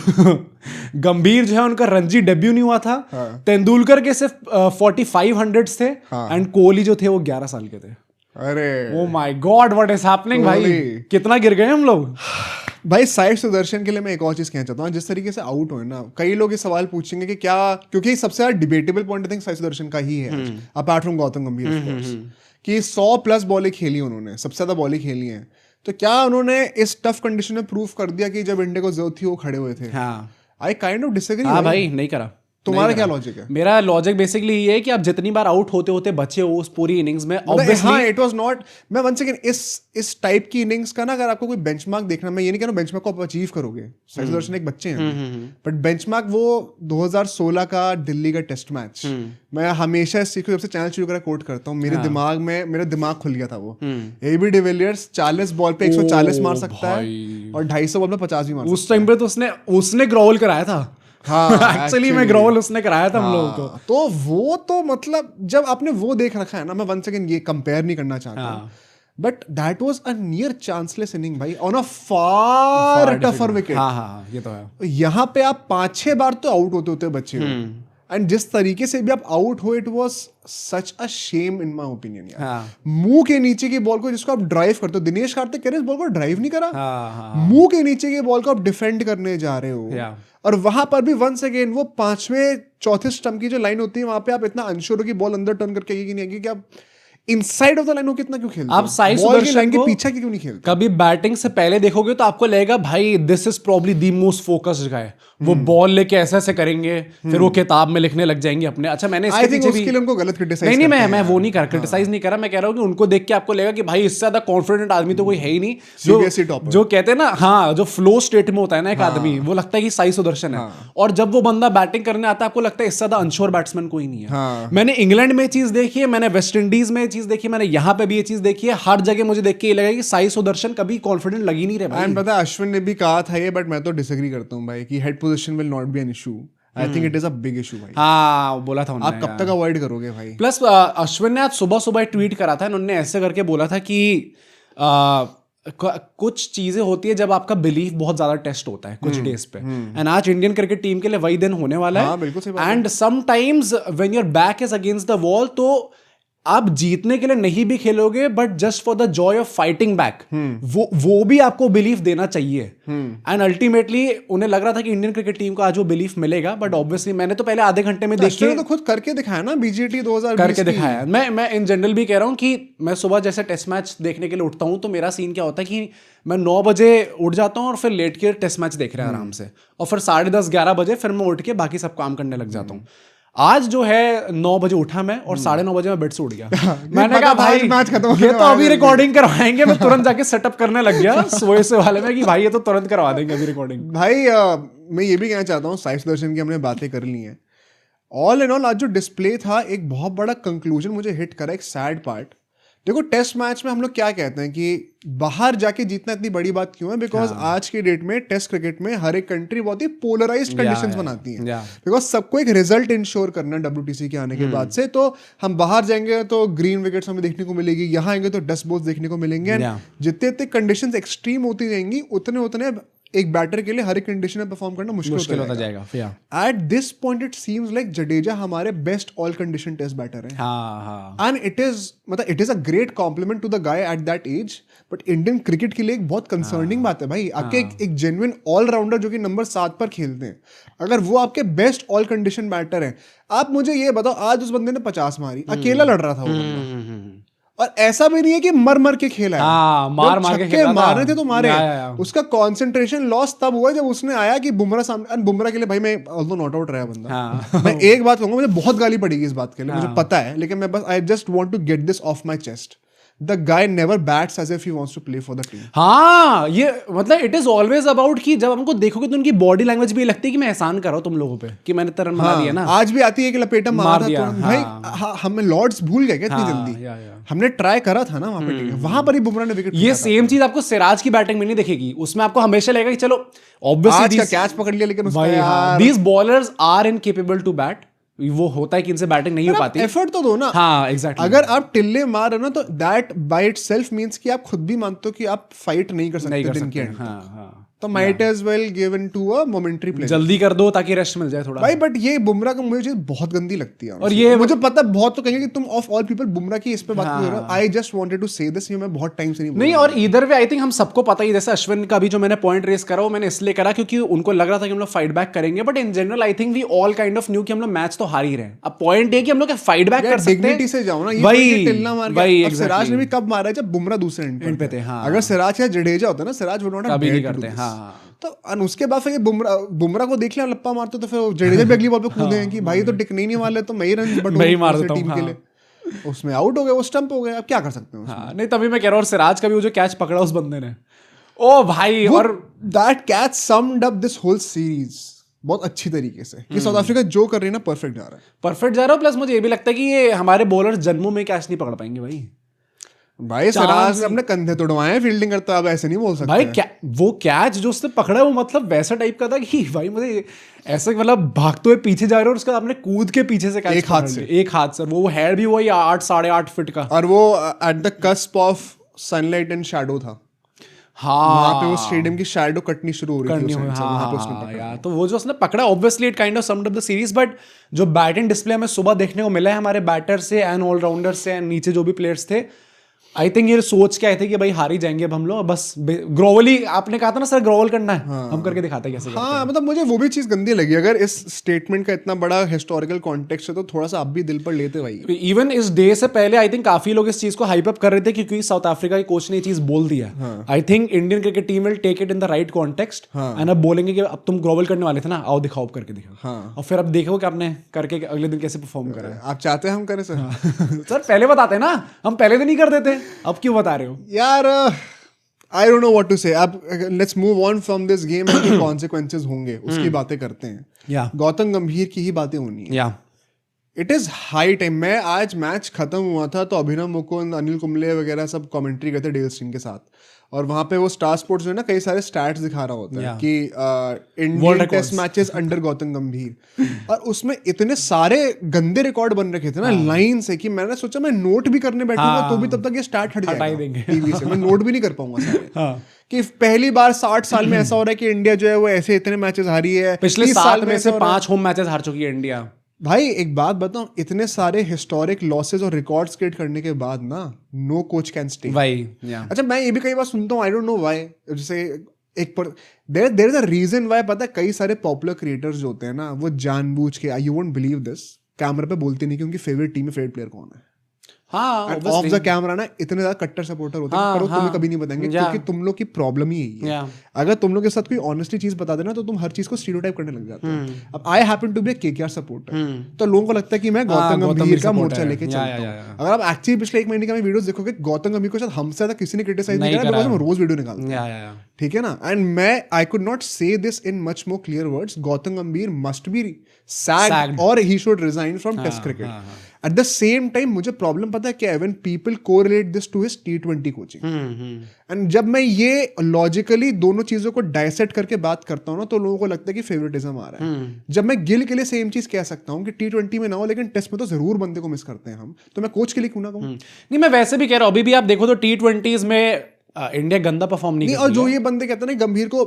गंभीर जो है उनका रणजी डेब्यू नहीं हुआ था। तेंदुलकर के सिर्फ 4500 थे, एंड कोहली जो थे वो 11 साल के थे। अरे oh my God what is happening भाई, कितना गिर गए हम लोग भाई। साई सुदर्शन के लिए मैं एक और चीज कहना चाहता हूँ, जिस तरीके से आउट हुए ना, कई लोग ये सवाल पूछेंगे कि क्या, क्योंकि सबसे ज्यादा debatable point I think Sai Sudarshan का ही है, अपार्ट फ्रॉम गौतम गंभीर ऑफ कोर्स, कि 100+ बॉलें खेली उन्होंने, सबसे ज्यादा बॉलें खेली हैं, तो क्या उन्होंने इस टफ कंडीशन में प्रूव कर दिया कि जब इंडिया को जरूरत थी वो खड़े हुए थे? I kind of disagree. हाँ भाई नहीं करा। तुम्हारा क्या लॉजिक है? मेरा लॉजिक बेसिकली ये है कि आप जितनी बार आउट होते होते बचे हो उस पूरी इनिंग्स में, ऑब्वियसली हाँ इट वाज नॉट, मैं वन सेकंड इस टाइप की इनिंग्स का ना, अगर आपको कोई बेंचमार्क देखना, मैं ये नहीं कह रहा हूं बेंचमार्क को आप अचीव करोगे, साई सुदर्शन एक बच्चे हैं, बट बेंचमार्क वो 2016 का दिल्ली का टेस्ट मैच, मैं हमेशा इस चीज को जब से चैनल शुरू करा कोट करता हूँ, मेरे दिमाग में मेरा दिमाग खुल गया था वो, एबी डिविलियर्स 40 बॉल पे 140 मार सकता है और 250 बॉल पे 50 भी मार सकता है। उस टाइम पे तो उसने ग्रोवल कराया था। हाँ एक्चुअली में ग्रोवल उसने कराया था हम लोगों को। तो वो तो मतलब जब आपने वो देख रखा है ना, मैं वन सेकंड ये कंपेयर नहीं करना चाहता, but that was a near chanceless inning भाई, on a far tougher wicket. हाँ ये तो है। यहाँ पे आप 5-6 बार तो आउट होते बच्चे हो, एंड जिस तरीके से भी आप आउट हो, it was such a shame in my opinion यार। मुंह के नीचे की बॉल को जिसको आप ड्राइव करते हो, दिनेश कार्तिक कह रहे इस बॉल को ड्राइव नहीं करा, मुंह के नीचे की बॉल को आप डिफेंड करने जा रहे हो, और वहां पर भी वंस अगेन वो 5वें 4थे स्टंप की जो लाइन होती है, वहां पे आप इतना अनश्योर हो कि बॉल अंदर टर्न करके आएगी कि नहीं आएगी, कि आप इनसाइड ऑफ द लाइन वो कितना क्यों खेलते आप साई बॉल के सुदर्शन लाइन के को पीछे क्यों नहीं खेलते? कभी बैटिंग से पहले देखोगे तो आपको लगेगा भाई this is probably the most focused guy. वो बॉल लेके ऐसे ऐसे करेंगे, फिर वो किताब में लिखने लग जाएंगे अपने। अच्छा मैंने इसके पीछे भी उसके लिए उनको गलत क्रिटिसाइज नहीं मैं वो नहीं कर क्रिटिसाइज नहीं कर रहा, मैं कह रहा हूँ कि उनको देख के आपको लगेगा कि भाई इससे ज्यादा कॉन्फिडेंट आदमी तो कोई है ही नहीं। जो कहते हैं ना, हाँ, जो फ्लो स्टेट में होता है ना एक आदमी, वो लगता है कि साई सुदर्शन है। और जब वो बंदा बैटिंग करने आता है आपको लगता है इससे ज्यादा अनश्योर बैट्समैन कोई नहीं है। मैंने इंग्लैंड में चीज देखी है, मैंने वेस्ट इंडीज में चीज देखी है, मैंने यहाँ पे भी ये चीज देखी है। हर जगह मुझे देख के ये लगा कि साई सुदर्शन कभी कॉन्फिडेंट लगी नहीं रहे भाई। पता है अश्विन ने भी कहा था ये, बट मैं तो डिसएग्री करता हूँ भाई कि head position will not be an issue. I think it is a big issue भाई। हाँ बोला था उन्होंने। आप कब तक अवॉइड करोगे भाई? प्लस अश्विन ने आज सुबह सुबह ट्वीट करा था, उन्होंने ऐसे करके बोला था कि कुछ चीजें होती है जब आपका बिलीफ बहुत ज्यादा टेस्ट होता है कुछ डेज पे, एंड आज इंडियन क्रिकेट टीम के लिए वही दिन होने वाला है। हाँ, बिल्कुल सही बात है। And sometimes when your back is against the wall, तो आप जीतने के लिए नहीं भी खेलोगे but just for the Joy of fighting back, वो भी आपको बिलीफ देना चाहिए। एंड अल्टीमेटली उन्हें लग रहा था कि इंडियन क्रिकेट टीम को आज वो बिलीफ मिलेगा, बट ऑब्वियसली मैंने तो पहले आधे घंटे में देखिए तो खुद करके दिखाया ना बीजीटी 2020 करके दिखाया। मैं इन जनरल भी कह रहा हूँ कि मैं सुबह जैसे टेस्ट मैच देखने के लिए उठता हूँ तो मेरा सीन क्या होता है कि मैं 9 बजे उठ जाता हूँ और फिर लेट के टेस्ट मैच देख रहे हैं आराम से, और फिर 10:30 11 बजे फिर मैं उठ के बाकी सब काम करने लग जाता हूँ। आज जो है 9 बजे उठा मैं और 9:30 बजे मैं बेड से उठ गया। मैंने कहा भाई मैच खत्म ये तो अभी रिकॉर्डिंग करवाएंगे, मैं तुरंत जाके सेटअप करने लग गया सोए से वाले में कि भाई ये तो तुरंत करवा देंगे अभी रिकॉर्डिंग। भाई मैं ये भी कहना चाहता हूँ, साई सुदर्शन की हमने बातें कर ली हैं। ऑल इन ऑल आज जो डिस्प्ले था, एक बहुत बड़ा कंक्लूजन मुझे हिट करा, एक सैड पार्ट। देखो टेस्ट मैच में हम लोग क्या कहते हैं कि बाहर जाके जीतना इतनी बड़ी बात क्यों है? बिकॉज आज के डेट में टेस्ट क्रिकेट में हर एक कंट्री बहुत ही पोलराइज्ड कंडीशंस बनाती है, बिकॉज सबको एक रिजल्ट इंश्योर करना है WTC के आने के बाद से। तो हम बाहर जाएंगे तो ग्रीन विकेट्स हमें देखने को मिलेगी, यहाँ आएंगे तो डस्ट बॉल्स देखने को मिलेंगे। जितने जितने कंडीशंस एक्सट्रीम होती जाएंगी उतने उतने एक बैटर के लिए हर एक कंडीशन में परफॉर्म करना मुश्किल होता जाएगा। At this point it seems like Jadeja हमारे best all condition test batter है, and it is a great compliment to the guy at that age. But Indian cricket के लिए एक बहुत कंसर्निंग बात है भाई, आपके एक जेन्युइन ऑलराउंडर जो कि नंबर 7 पर खेलते हैं, अगर वो आपके बेस्ट ऑल कंडीशन बैटर है, आप मुझे ये बताओ आज उस बंदे ने 50 मारी, अकेला लड़ रहा था वो बंदा, और ऐसा भी नहीं है कि मर के खेला है, मार के खेला, मार रहे थे तो मारे। उसका कंसंट्रेशन लॉस तब हुआ जब उसने आया कि बुमराह सामने, बुमराह के लिए भाई मैं ऑल्दो नॉट आउट रहा बंदा। मैं एक बात कहूंगा, मुझे बहुत गाली पड़ेगी इस बात के लिए, मुझे पता है, लेकिन मैं बस I just want to get this off my chest. The guy never bats as if he wants to play for the team. हाँ, ये मतलब इट इज ऑलवेज अबाउट कि जब हमको देखोगे तो उनकी बॉडी लैंग्वेज भी लगती है कि मैं एहसान कर रहा हूँ तुम लोगों पे कि मैंने तरन बना दिया ना। आज भी आती है कि लपेटा मार दिया भाई। हमें लॉर्ड्स भूल गए क्या इतनी जल्दी? हमने ट्राई करा था ना वहां पे, वहां पर ही बुमराह ने विकेट। ये सेम चीज आपको सिराज की बैटिंग में नहीं दिखेगी, उसमें आपको हमेशा लगेगा कि चलो ऑब्वियसली कैच पकड़ लिया, लेकिन these bowlers are incapable to bat. वो होता है कि इनसे बैटिंग नहीं हो पाती, एफर्ट तो दो ना। हाँ एग्जैक्टली। अगर आप टिल्ले मार रहे हो ना तो दैट बाय इटसेल्फ मींस कि आप खुद भी मानते हो कि आप फाइट नहीं कर सकते दिन के एंड। तो might as well given to a momentary play, जल्दी कर दो ताकि रेस्ट मिल जाए थोड़ा भाई। बट ये बुमराह का मुझे चीज बहुत गंदी लगती है, और ये मुझे पता बहुत तो कहेंगे कि तुम ऑफ ऑल पीपल बुमराह की इस पे बात कर रहे हो। आई जस्ट वांटेड टू से दिस, ये मैं बहुत टाइम से नहीं और इधर वे आई थिंक हम सबको पता ही, जैसे अश्विन का भी जो मैंने पॉइंट रेस करा वो मैंने इसलिए करा क्योंकि उनको लग रहा था कि हम लोग फाइट बैक करेंगे, but in general I think we all kind of knew कि हम लोग मैच तो हार ही रहे हैं। अब पॉइंट ये कि हम लोग फाइट बैक कर सकते हैं, डिग्निटी से जाओ ना। ये टिल्ला मार के सिराज ने भी कब मारा है? जब बुमराह दूसरे एंड पे थे। अगर सिराज या जडेजा होता ना, सिराज वुड नॉट हैव कभी नहीं करते। हाँ, तो उसके बाद फिर बुमराह को देख लिया लप्पा मारते, तो फिर जडेजा भी अगली बॉल पे कूदे हैं कि भाई तो टिकने ही नहीं वाले, तो मैं ही रन बटूंगा टीम के लिए। उसमें आउट हो गए, वो स्टंप हो गए, अब क्या कर सकते हैं? हाँ, नहीं तभी मैं कह रहा हूँ, सिराज का भी वो जो कैच पकड़ा उस बंदे ने, ओ भाई, और that catch summed up this whole series बहुत अच्छी तरीके से कि साउथ अफ्रीका जो कर रही है ना परफेक्ट जा रहा है। प्लस मुझे ये भी लगता है कि ये हमारे बॉलर जन्मों में कैच नहीं पकड़ पाएंगे भाई। सिराज अपने कंधे तोड़वाए हैं फील्डिंग करता, अब ऐसे नहीं बोल सकते भाई। वो कैच जो उसने पकड़ा है वो मतलब वैसा टाइप का था कि भाई मुझे ऐसे मतलब भागते हुए पीछे जा रहे हो और उसका आपने कूद के पीछे से कैच एक हाथ से वो हेड भी वही 8 साढ़े 8 फीट का, और वो at the cusp of sunlight and shadow था। हाँ, वहाँ पे वो स्टेडियम की शैडो कटनी शुरू हो रही थी वहाँ पे उसने पकड़ा। तो वो जो उसने पकड़ा obviously it kind of summed up the series. But जो बैटिंग डिस्प्ले हमें सुबह देखने को मिला है हमारे बैटर से एंड ऑलराउंडर से एंड नीचे जो भी प्लेयर्स थे, आई थिंक ये सोच के आए थे कि भाई हार ही जाएंगे अब हम लोग, बस ग्रोवली आपने कहा था ना सर ग्रोवल करना है, हम करके दिखाते हैं कैसे करते हाँ मतलब मुझे वो भी चीज गंदी लगी, अगर इस स्टेटमेंट का इतना बड़ा हिस्टोरिकल कॉन्टेक्स्ट है तो थोड़ा सा आप भी दिल पर लेते भाई। हैं। इवन इस डे से पहले आई थिंक काफी लोग इस चीज को हाइप अप कर रहे थे क्योंकि साउथ अफ्रीका के कोच ने ये चीज बोल दिया। I think Indian cricket team will take it in the right context and अब बोलेंगे कि अब तुम ग्रोवल करने वाले थे ना, आओ दिखाओ करके दिखाओ। और फिर अब देखो कि आपने करके अगले दिन कैसे परफॉर्म करा है। आप चाहते हैं हम करें सर? सर पहले बताते ना, हम पहले दिन ही कर देते, अब क्यों बता रहे हो यार? I don't know what to say. अब let's move on from this game and के कॉन्सिक्वेंसेस होंगे उसकी बातें करते हैं। या गौतम गंभीर की ही बातें होनी है। या इट इज हाई टाइम। मैं आज मैच खत्म हुआ था तो अभिनव मुकुंद, अनिल कुंबले वगैरह सब कमेंट्री करते डेल सिंह के साथ, और वहां पे वो स्टार स्पोर्ट्स जो है ना कई सारे स्टैट्स दिखा रहा होता है कि Indian test matches under Gautam Gambhir, और उसमें इतने सारे गंदे रिकॉर्ड बन रखे थे ना लाइन से कि मैंने सोचा मैं नोट भी करने बैठूंगा तो भी तब तक ये स्टार्ट हट जाएगा टीवी से, मैं नोट भी नहीं कर पाऊंगा सारे। कि पहली बार 60 साल में ऐसा हो रहा है कि इंडिया जो है वो ऐसे इतने मैचेस हारी है। पिछले 7 में से 5 होम मैचेस हार चुकी है इंडिया। भाई एक बात बताऊं, इतने सारे हिस्टोरिक लॉसेस और रिकॉर्ड्स क्रिएट करने के बाद ना नो कोच कैन स्टे। अच्छा मैं ये भी कई बार सुनता हूँ, आई डोंट नो व्हाई, जैसे एक पर there is a reason why, पता है कई सारे पॉपुलर क्रिएटर्स जो होते हैं ना वो जानबूझ के, you won't believe this, camera पे बोलते नहीं कि उनकी फेवरेट टीम में फेवरेट प्लेयर कौन है। हाँ ऑफ द कैमरा ना इतने ज्यादा कट्टर सपोर्टर होते हैं, पर वो तुम्हें कभी नहीं बताएंगे क्योंकि तुम लोग की प्रॉब्लम ही यही है। अगर तुम लोग के साथ कोई ऑनेस्टली चीज बता देना तो तुम हर चीज को स्टीरियोटाइप करने लग जाते हो। अब I happen to be a KKR supporter, तो लोगों को लगता है कि मैं गौतम गंभीर का मोर्चा लेके चलता हूं। अगर आप एक्चुअली पिछले 1 महीने का वीडियोस देखोगे, गौतम गंभीर को शायद हमसे ज्यादा किसी ने क्रिटिसाइज नहीं करा, बिकॉज़ हम रोज वीडियो निकालते हैं, ठीक है ना। एंड मैं I could not say this in much more clear words, Gautam Gambhir must be sacked और he should resign from test cricket. At the same time मुझे प्रॉब्लम पता है क्या है, when people correlate this to his T20 coaching, and जब मैं ये लॉजिकली दोनों चीजों को डायसेक्ट करके बात करता हूँ ना तो लोगों को लगता है कि फेवरेटिज्म आ रहा है। जब मैं गिल के लिए सेम चीज कह सकता हूँ कि T20 में ना हो लेकिन टेस्ट में तो जरूर बंदे को मिस करते हैं हम, तो मैं कोच के लिए क्यों ना कहूँ? नहीं मैं वैसे भी कह रहा हूँ, अभी भी आप देखो तो T20s में इंडिया गंदा परफॉर्म नहीं, और जो ये बंदे कहते हैं ना गंभीर को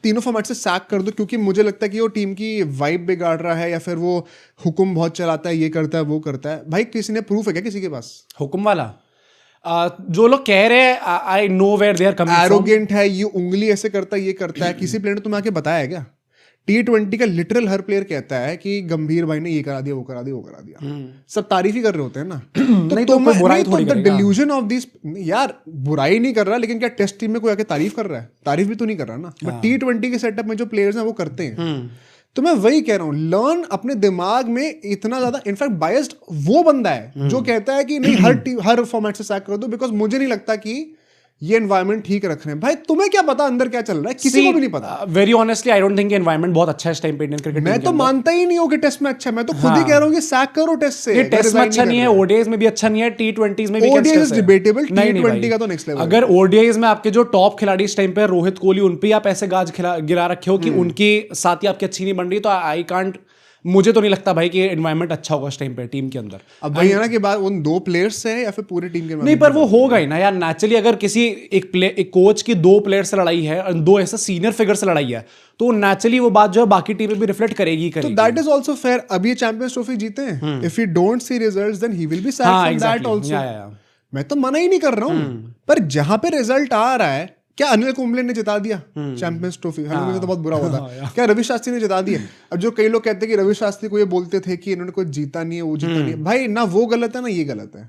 तीनों फॉर्मेट से सैक कर दो क्योंकि मुझे लगता है कि वो टीम की वाइब बिगाड़ रहा है या फिर वो हुक्म बहुत चलाता है, ये करता है वो करता है। भाई किसी ने प्रूफ है क्या किसी के पास हुक्म वाला? जो लोग कह रहे हैं I know where they are coming from, arrogant है, ये उंगली ऐसे करता है, ये करता है, किसी प्लेयर ने तुम्हें आके बताया है क्या? T20 का लिटरल हर प्लेयर कहता है कि गंभीर भाई ने ये करा दिया, वो करा दिया, वो करा दिया। सब तारीफ ही कर रहे होते हैं ना। नहीं तो कोई बुराई थोड़ी करेगा। डिल्यूजन ऑफ दिस, यार बुराई नहीं कर रहा लेकिन क्या टेस्ट टीम में कोई आके तारीफ कर रहा है? तारीफ भी तो नहीं कर रहा ना। बट T20 के सेटअप में जो प्लेयर्स हैं वो करते हैं। तो मैं वही कह रहा हूँ, लर्न अपने दिमाग में इतना ज्यादा, इनफैक्ट बायस्ड वो बंदा है जो कहता है कि नहीं हर फॉर्मेट से सैक कर दो, बिकॉज मुझे नहीं लगता कि ये एनवायरनमेंट ठीक रख रहे हैं। भाई तुम्हें क्या पता अंदर क्या चल रहा है? किसी को भी नहीं पता। Very honestly I don't think environment बहुत अच्छा है इस टाइम पे इंडियन क्रिकेट। मैं तो मानता ही नहीं हूं कि टेस्ट में अच्छा है। मैं तो खुद ही कह रहा हूं कि सैक करो टेस्ट से। ये टेस्ट में अच्छा नहीं है, ओडीआईज में भी अच्छा नहीं है, T20s में भी ओडीआईज इज डिबेटेबल, T20 का तो नेक्स्ट लेवल। अगर ओडीआईज में आपके जो टॉप खिलाड़ी इस टाइम पे रोहित कोहली, उन पे आप ऐसे गाज गिरा रखे हो कि उनकी साथी आपकी अच्छी नहीं बन रही, तो आई कांट, मुझे तो नहीं लगता भाई कि एनवायरनमेंट अच्छा होगा इस टाइम पे टीम के अंदर। अब वही है ना कि बात उन 2 प्लेयर्स से है या फिर पूरी टीम के? नहीं पर वो होगा ही ना यार नेचुरली। अगर किसी एक कोच की 2 प्लेयर से लड़ाई है और 2 ऐसे सीनियर फिगर से लड़ाई है तो नेचुरली वो बात जो है बाकी टीम में भी रिफ्लेक्ट करेगी। तो दैट इज आल्सो फेयर। अब ये चैंपियंस ट्रॉफी जीते हैं, if he don't see results then he will be sacked from that also. मैं तो मना ही नहीं कर रहा हूं, पर जहां पे रिजल्ट आ रहा है, क्या अनिल कुंबले ने जिता दिया चैंपियंस ट्रॉफी? मुझे तो बहुत बुरा होता। क्या रवि शास्त्री ने जिता दिया? अब जो कई लोग कहते हैं कि रवि शास्त्री को ये बोलते थे कि इन्होंने कुछ जीता नहीं है, वो जीता नहीं है, भाई ना वो गलत है ना ये गलत है।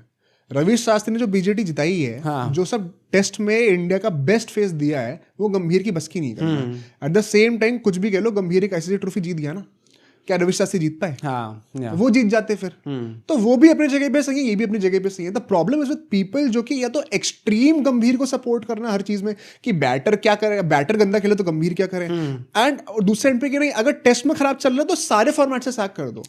रवि शास्त्री ने जो बीजेटी जिताई है, जो सब टेस्ट में इंडिया का बेस्ट फेस दिया है, वो गंभीर की बस की नहीं करना। एट द सेम टाइम कुछ भी कह लो, गंभीर एक ऐसी ट्रॉफी जीत गया ना, क्या रवि शास्त्री जीत पाए? वो जीत जाते फिर। तो वो भी अपनी जगह पे सही है, ये भी अपनी जगह पे सही है। The problem is with people जो कि या तो एक्सट्रीम गंभीर को सपोर्ट करना हर चीज में कि बैटर क्या करे, बैटर गंदा खेले तो गंभीर क्या करे, एंड दूसरे एंड पे कि नहीं अगर टेस्ट में खराब चल रहा है तो सारे फॉर्मेट से सैक कर दो।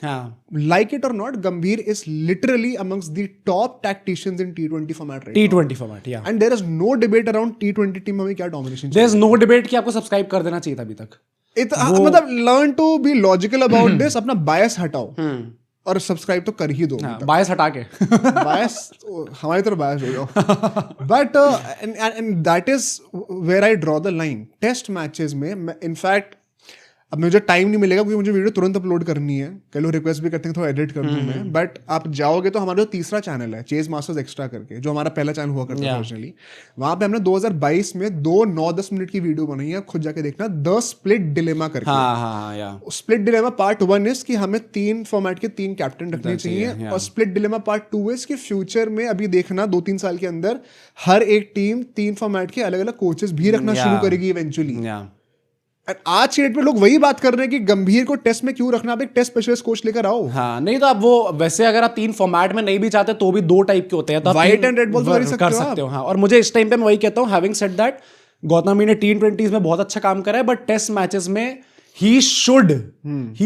लाइक इट और not, Gambhir is literally amongst the top tacticians in T20 format right now. T20 format, या and there is no debate around T20 team में क्या domination. There is no debate कि आपको सब्सक्राइब कर देना चाहिए था अभी तक। मतलब learn to be logical about this, अपना बायस हटाओ और सब्सक्राइब तो कर ही दो। बायस हटा के बायस हमारी तरफ बायस हो जाओ। But and that is where I draw the line. Test matches में इनफैक्ट अब मुझे टाइम नहीं मिलेगा क्योंकि मुझे वीडियो तुरंत अपलोड करनी है, कई लोग रिक्वेस्ट भी करते हैं थोड़ा एडिट कर दूं मैं, बट आप जाओगे तो हमारा जो तीसरा चैनल है चेज मास्टर्स एक्स्ट्रा करके, जो हमारा पहला चैनल हुआ करता था ओरिजिनली, वहां पे हमने 2022 में 2 9-10 मिनट की वीडियो बनाई है, खुद जाके देखना, द स्प्लिट डिलेमा करके। स्प्लिट डिलेमा पार्ट 1 इज कि हमें 3 फॉर्मेट के 3 कैप्टन रखने चाहिए, और स्प्लिट डिलेमा पार्ट 2 इज कि फ्यूचर में अभी देखना 2-3 साल के अंदर हर एक टीम 3 फॉर्मेट के अलग अलग कोचेस भी रखना शुरू करेगी इवेंचुअली। आज के डेट में लोग वही बात कर रहे हैं कि गंभीर को टेस्ट में क्यों रखना, आप एक टेस्ट स्पेशलिस्ट कोच लेकर आओ। हाँ, नहीं तो आप वो वैसे अगर आप 3 फॉर्मेट में नहीं भी चाहते तो भी 2 टाइप के होते हैं, तो व्हाइट एंड रेड बॉल कर सकते हो। हाँ, और मुझे इस टाइम पे मैं वही कहता हूँ, हैविंग सेड दैट, गौतमी ने T20s में बहुत अच्छा काम करा है, बट टेस्ट मैचेस में he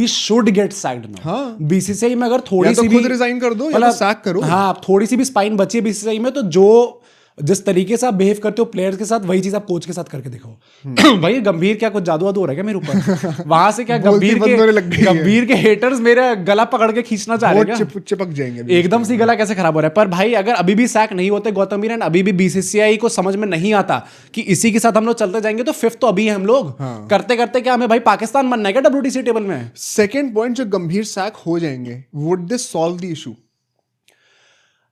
should get sacked now। हाँ, बीसीसीआई में अगर थोड़ी सी भी खुद रिजाइन कर दो या तो सैक करो। हाँ, थोड़ी सी भी स्पाइन बची है बीसीसीआई में, तो जो जिस तरीके से आप बिहेव करते हो प्लेयर्स के साथ, वही चीज आप कोच के साथ करके देखो। भाई गंभीर क्या कुछ जादू वादू हो रहा है क्या मेरे ऊपर? वहां से क्या गंभीर के हेटर्स मेरे गला पकड़ के खींचना चाह रहे हैं, चिपक जाएंगे एकदम से गला कैसे खराब हो रहा है। पर भाई अगर अभी भी सैक नहीं होते गौतम मीर, अभी भी बीसीसीआई को समझ में नहीं आता कि इसी के साथ हम लोग चलते जाएंगे, तो 5th तो अभी है हम लोग। करते करते क्या हमें भाई पाकिस्तान बनना है क्या WTC टेबल में? सेकेंड पॉइंट, जो गंभीर सैक हो जाएंगे, would this solve the issue?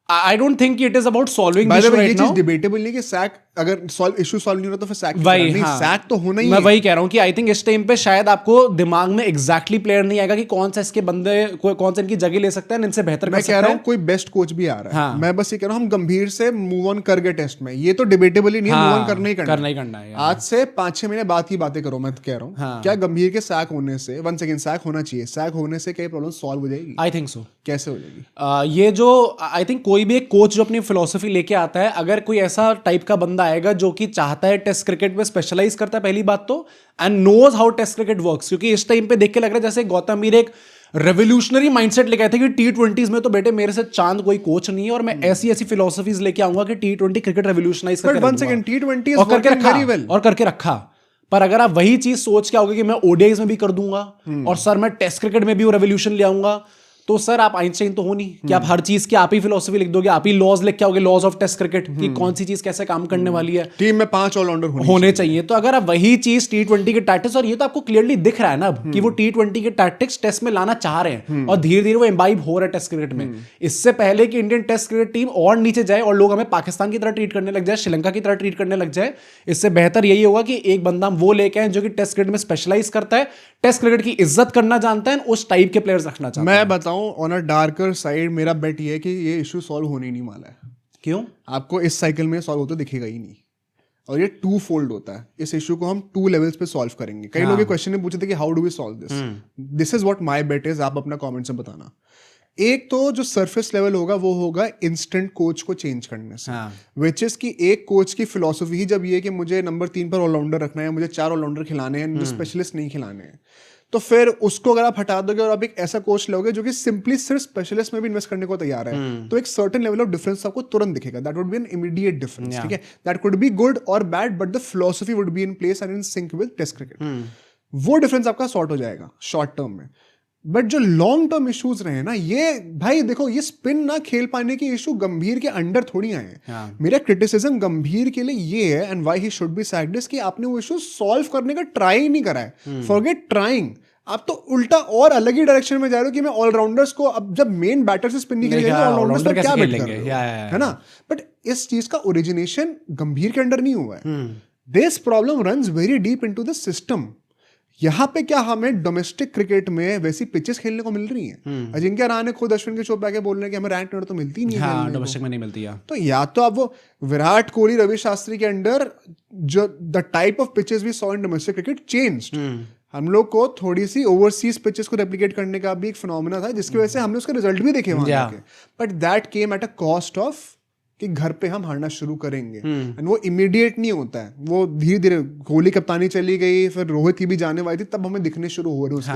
I don't think it is about solving the issue right now। ये चीज डिबेटेबल नहीं कि सैक अगर इशू सॉल्व नहीं हो रहा तो फिर सैक नहीं, सैक तो होना ही है। मैं वही कह रहा हूँ कि आई थिंक इस टाइम पे शायद आपको दिमाग में एग्जैक्टली प्लेयर नहीं आएगा कि कौन सा इसके बंदे कौन सा इनकी जगह ले सकता है, इनसे बेहतर मैं कह रहा हूँ कोई बेस्ट कोच भी आ रहा है। मैं बस ये कह रहा हूँ हम गंभीर से मूव ऑन कर गए टेस्ट में, ये तो डिबेटेबल ही नहीं है, मूव ऑन करना ही करना है। आज से 5-6 महीने बाद की बातें करो, मैं कह रहा हूँ क्या गंभीर के सैक होने से, 1 सेकंड, सैक होना चाहिए, सैक होने से क्या प्रॉब्लम सॉल्व हो जाएगी? I think so. कैसे हो जाएगी? ये जो आई थिंक कोई भी एक कोच जो अपनी फिलोसफी लेके आता है, अगर कोई ऐसा टाइप का बंदा आएगा जो कि चाहता है टेस्ट क्रिकेट में स्पेशलाइज करता है पहली बात तो, and knows how test cricket works, क्योंकि इस टाइम पे देख के लग रहा है जैसे गौतम मीर एक रेवोल्यूशनरी माइंडसेट लेके आए थे कि T20s में तो बेटे मेरे से चांद कोई कोच नहीं है, और मैं ऐसी फिलोसफीज लेके आऊंगा कि T20 क्रिकेट रेवोल्यूशनाइज करके रखा। पर अगर आप वही चीज सोच के आओगे कि मैं ओडीआईज में भी कर दूंगा और सर मैं टेस्ट क्रिकेट में भी वो रेवोल्यूशन ले आऊंगा, तो सर आप आइंस्टाइन तो हो नहीं कि आप हर चीज की आप ही फिलोसफी लिख दोगे, आप ही लॉज लिख के आओगे, लॉज ऑफ टेस्ट क्रिकेट कि कौन सी चीज कैसे काम करने वाली है, टीम में 5 ऑलराउंडर होने चाहिए। तो अगर आप वही चीज T20 के टैक्टिक्स, और ये तो आपको क्लियरली दिख रहा है ना अब कि वो T20 के टैक्टिक्स टेस्ट में लाना चाह रहे हैं, और धीरे धीरे वो इम्बाइब हो रहा है टेस्ट क्रिकेट में। इससे पहले कि इंडियन टेस्ट क्रिकेट टीम और नीचे जाए और लोग हमें पाकिस्तान की तरह ट्रीट करने लग जाए, श्रीलंका की तरह ट्रीट करने लग जाए, इससे बेहतर यही होगा कि एक बंदा हम वो लेके आए जो कि टेस्ट क्रिकेट में स्पेशलाइज करता है, टेस्ट क्रिकेट की इज्जत करना जानता है, उस टाइप के प्लेयर्स रखना चाहता है। मैं बताऊं ऑन अ डार्कर साइड, मेरा बेट ये है कि ये इशू सॉल्व होने ही नहीं वाला है। क्यों? आपको इस साइकिल में सॉल्व होता दिखेगा ही नहीं, और ये 2 फोल्ड होता है। इस इशू को हम 2 लेवल्स पे सॉल्व करेंगे। कई लोग ये क्वेश्चन में पूछे थे कि how do we solve this, this is what my bet is. आप अपना कमेंट्स में बताना। एक तो जो सरफेस लेवल होगा वो होगा इंस्टेंट कोच को चेंज करने से, विच इज कि एक कोच की फिलोसफी ही जब ये कि मुझे नंबर 3 पर ऑलराउंडर रखना है, मुझे 4 ऑलराउंडर खिलाने हैं, मुझे स्पेशलिस्ट नहीं खिलाने हैं, तो फिर उसको अगर आप हटा दोगे और आप एक ऐसा कोच लोगे जो कि सिंपली सिर्फ स्पेशलिस्ट में भी इन्वेस्ट करने को तैयार है, तो एक सर्टेन लेवल ऑफ डिफरेंस आपको तुरंत दिखेगा। That would be an immediate difference. ठीक है, दैट कुड बी गुड और bad, but the philosophy would be in place and in sync with test cricket. वो डिफरेंस आपका सॉर्ट हो जाएगा शॉर्ट टर्म में। बट जो लॉन्ग टर्म इश्यूज रहे ना, ये भाई देखो, ये स्पिन ना खेल पाने के इशू गंभीर के अंडर थोड़ी आए हैं। मेरा क्रिटिसिज्म गंभीर के लिए ये है, and why he should be sacked, is कि आपने वो इशू सॉल्व करने का ट्राई ही नहीं करा है। फॉरगेट ट्राइंग, आप तो उल्टा और अलग ही डायरेक्शन में जा रहे हो कि मैं ऑलराउंडर्स को, अब जब मेन बैटर से स्पिन नहीं खेलेंगे ऑलराउंडर्स तो क्या बैट करेंगे, है ना। बट इस चीज का ओरिजिनेशन गंभीर के अंडर नहीं हुआ है। This problem runs very deep into the system. यहाँ पे क्या हमें डोमेस्टिक क्रिकेट में वैसी पिचेस खेलने को मिल रही हैं? अजिंक्य रहाणे खुद अश्विन के शो पे आके बोल रहे हैं कि हमें रैंक तो मिलती नहीं है, डोमेस्टिक में नहीं मिलती है। तो या तो आप वो विराट कोहली, रवि शास्त्री के अंडर जो the type of pitches we saw in domestic cricket changed. हम लोग को थोड़ी सी ओवरसीज पिचेस को रेप्लिकेट करने का भी एक फिनोमेना था, जिसकी वजह से हमने उसके रिजल्ट भी देखे वहां के, but that came at a cost of कि घर पे हम हारना शुरू करेंगे। एंड वो इमीडिएट नहीं होता है, वो धीरे धीरे, कोहली कप्तानी चली गई, फिर रोहित की भी जाने वाली थी, तब हमें दिखने शुरू हो रहे हैं उसके